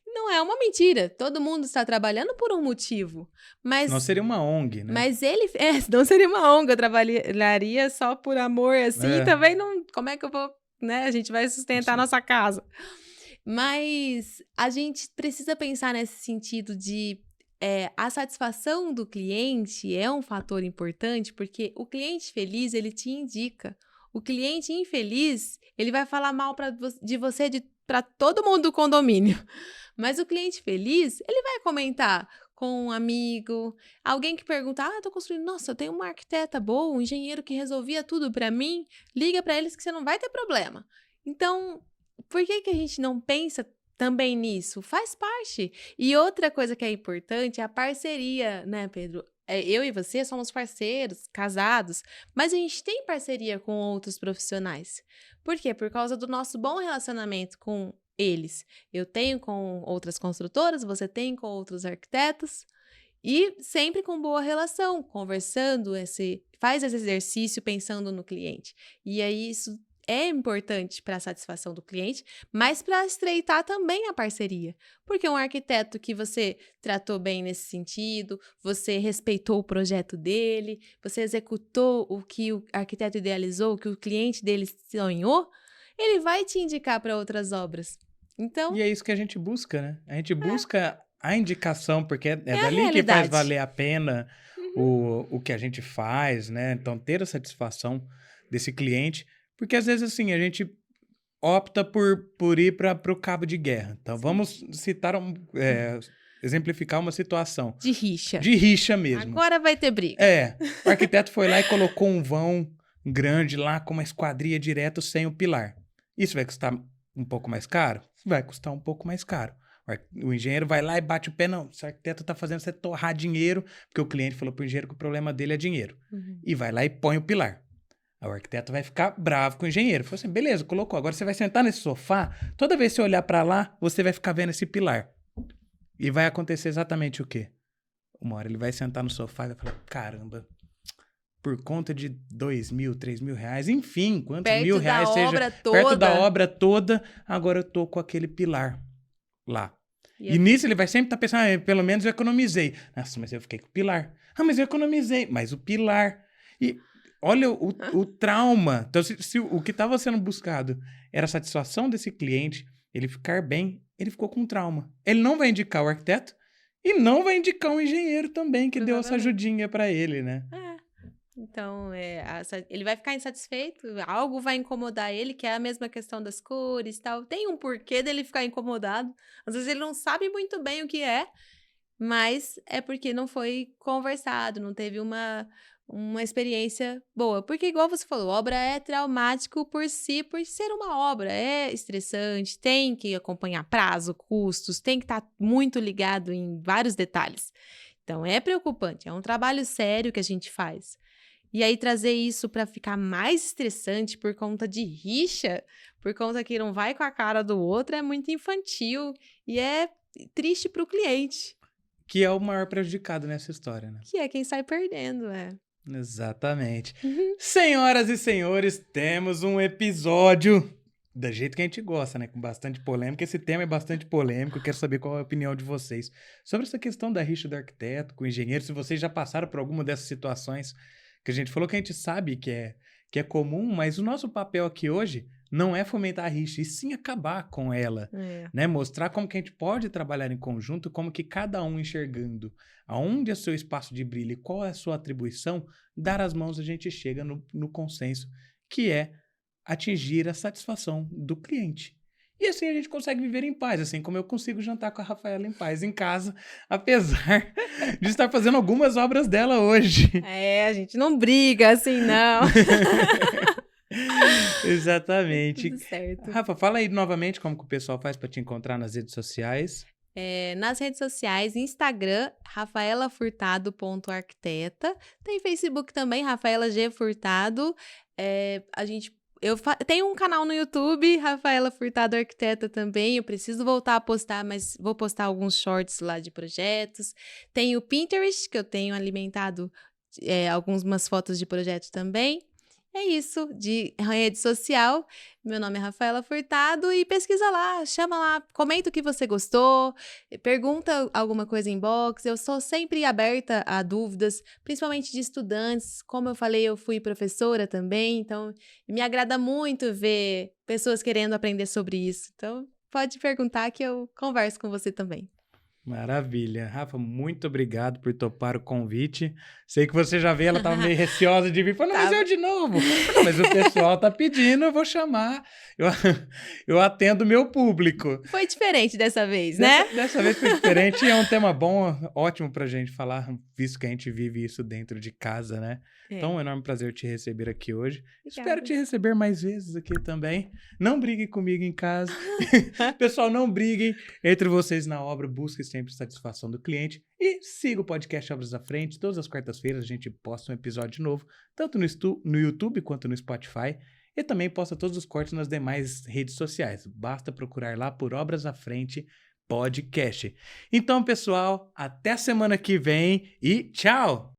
Não é uma mentira. Todo mundo está trabalhando por um motivo. Mas Não seria uma ONG, né? Mas ele... não seria uma ONG, eu trabalharia só por amor, assim. Também não... Como é que eu vou... né? A gente vai sustentar a nossa casa. Mas a gente precisa pensar nesse sentido de... a satisfação do cliente é um fator importante, porque o cliente feliz, ele te indica. O cliente infeliz, ele vai falar mal de você para todo mundo do condomínio. Mas o cliente feliz, ele vai comentar com um amigo, alguém que pergunta, eu tô construindo, nossa, eu tenho uma arquiteta boa, um engenheiro que resolvia tudo para mim, liga para eles que você não vai ter problema. Então, por que a gente não pensa também nisso? Faz parte. E outra coisa que é importante é a parceria, né, Pedro? Eu e você somos parceiros, casados, mas a gente tem parceria com outros profissionais. Por quê? Por causa do nosso bom relacionamento com eles. Eu tenho com outras construtoras, você tem com outros arquitetos, e sempre com boa relação, conversando, faz esse exercício pensando no cliente. E aí isso é importante para a satisfação do cliente, mas para estreitar também a parceria. Porque um arquiteto que você tratou bem nesse sentido, você respeitou o projeto dele, você executou o que o arquiteto idealizou, o que o cliente dele sonhou, ele vai te indicar para outras obras. Então, e é isso que a gente busca, né? A gente busca a indicação, porque é dali que faz valer a pena o que a gente faz, né? Então, ter a satisfação desse cliente. Porque, às vezes, assim, a gente opta por ir para o cabo de guerra. Então, vamos citar, exemplificar uma situação. De rixa. De rixa mesmo. Agora vai ter briga. O arquiteto foi lá e colocou um vão grande lá com uma esquadria direto sem o pilar. Isso vai custar um pouco mais caro? Vai custar um pouco mais caro. O engenheiro vai lá e bate o pé, não, esse arquiteto tá fazendo você torrar dinheiro, porque o cliente falou pro engenheiro que o problema dele é dinheiro. E vai lá e põe o pilar. Aí o arquiteto vai ficar bravo com o engenheiro. Falou assim, beleza, colocou, agora você vai sentar nesse sofá, toda vez que você olhar pra lá, você vai ficar vendo esse pilar. E vai acontecer exatamente o quê? Uma hora ele vai sentar no sofá e vai falar, caramba, por conta de 2 mil, 3 mil reais, enfim, quantos mil reais seja, perto da obra toda, agora eu tô com aquele pilar lá. E nisso ele vai sempre estar pensando, pelo menos eu economizei. Nossa, mas eu fiquei com o pilar. Mas eu economizei. Mas o pilar... E olha o trauma. Então, se o que estava sendo buscado era a satisfação desse cliente, ele ficar bem, ele ficou com trauma. Ele não vai indicar o arquiteto e não vai indicar um engenheiro também, que deu essa ajudinha para ele, né? Então, ele vai ficar insatisfeito, algo vai incomodar ele, que é a mesma questão das cores e tal. Tem um porquê dele ficar incomodado. Às vezes ele não sabe muito bem o que é, mas é porque não foi conversado, não teve uma experiência boa. Porque, igual você falou, obra é traumático por si, por ser uma obra. É estressante, tem que acompanhar prazo, custos, tem que estar muito ligado em vários detalhes. Então, é preocupante, é um trabalho sério que a gente faz. E aí, trazer isso para ficar mais estressante por conta de rixa, por conta que não vai com a cara do outro, é muito infantil e é triste para o cliente. Que é o maior prejudicado nessa história, né? Que é quem sai perdendo, Exatamente. Senhoras e senhores, temos um episódio do jeito que a gente gosta, né? Com bastante polêmica. Esse tema é bastante polêmico. Eu quero saber qual é a opinião de vocês sobre essa questão da rixa do arquiteto com o engenheiro. Se vocês já passaram por alguma dessas situações que a gente falou, que a gente sabe que é comum, mas o nosso papel aqui hoje não é fomentar a rixa, e sim acabar com ela, né? Mostrar como que a gente pode trabalhar em conjunto, como que cada um enxergando aonde é o seu espaço de brilho e qual é a sua atribuição, dar as mãos a gente chega no consenso, que é atingir a satisfação do cliente. E assim a gente consegue viver em paz, assim como eu consigo jantar com a Rafaela em paz em casa, apesar de estar fazendo algumas obras dela hoje. A gente não briga assim, não. Exatamente. Tudo certo. Rafa, fala aí novamente como que o pessoal faz para te encontrar nas redes sociais. Nas redes sociais, Instagram, rafaelafurtado.arquiteta. Tem Facebook também, Rafaela G. Furtado. Eu tenho um canal no YouTube, Rafaela Furtado Arquiteta também. Eu preciso voltar a postar, mas vou postar alguns shorts lá de projetos. Tem o Pinterest, que eu tenho alimentado algumas fotos de projetos também. É isso, de rede social. Meu nome é Rafaela Furtado e pesquisa lá, chama lá, comenta o que você gostou, pergunta alguma coisa em inbox. Eu sou sempre aberta a dúvidas, principalmente de estudantes. Como eu falei, eu fui professora também, então me agrada muito ver pessoas querendo aprender sobre isso. Então, pode perguntar que eu converso com você também. Maravilha. Rafa, muito obrigado por topar o convite. Sei que você já veio, ela estava meio receosa de vir. Falou, mas eu de novo. Não, mas o pessoal tá pedindo, eu vou chamar. Eu atendo o meu público. Foi diferente dessa vez, né? Dessa vez foi diferente e é um tema bom, ótimo pra gente falar, visto que a gente vive isso dentro de casa, né? Então, é um enorme prazer te receber aqui hoje. Obrigada. Espero te receber mais vezes aqui também. Não briguem comigo em casa. Pessoal, não briguem entre vocês na obra. Busquem sempre satisfação do cliente. E siga o podcast Obras à Frente. Todas as quartas-feiras a gente posta um episódio novo, tanto no YouTube quanto no Spotify. E também posta todos os cortes nas demais redes sociais. Basta procurar lá por Obras à Frente Podcast. Então, pessoal, até a semana que vem e tchau!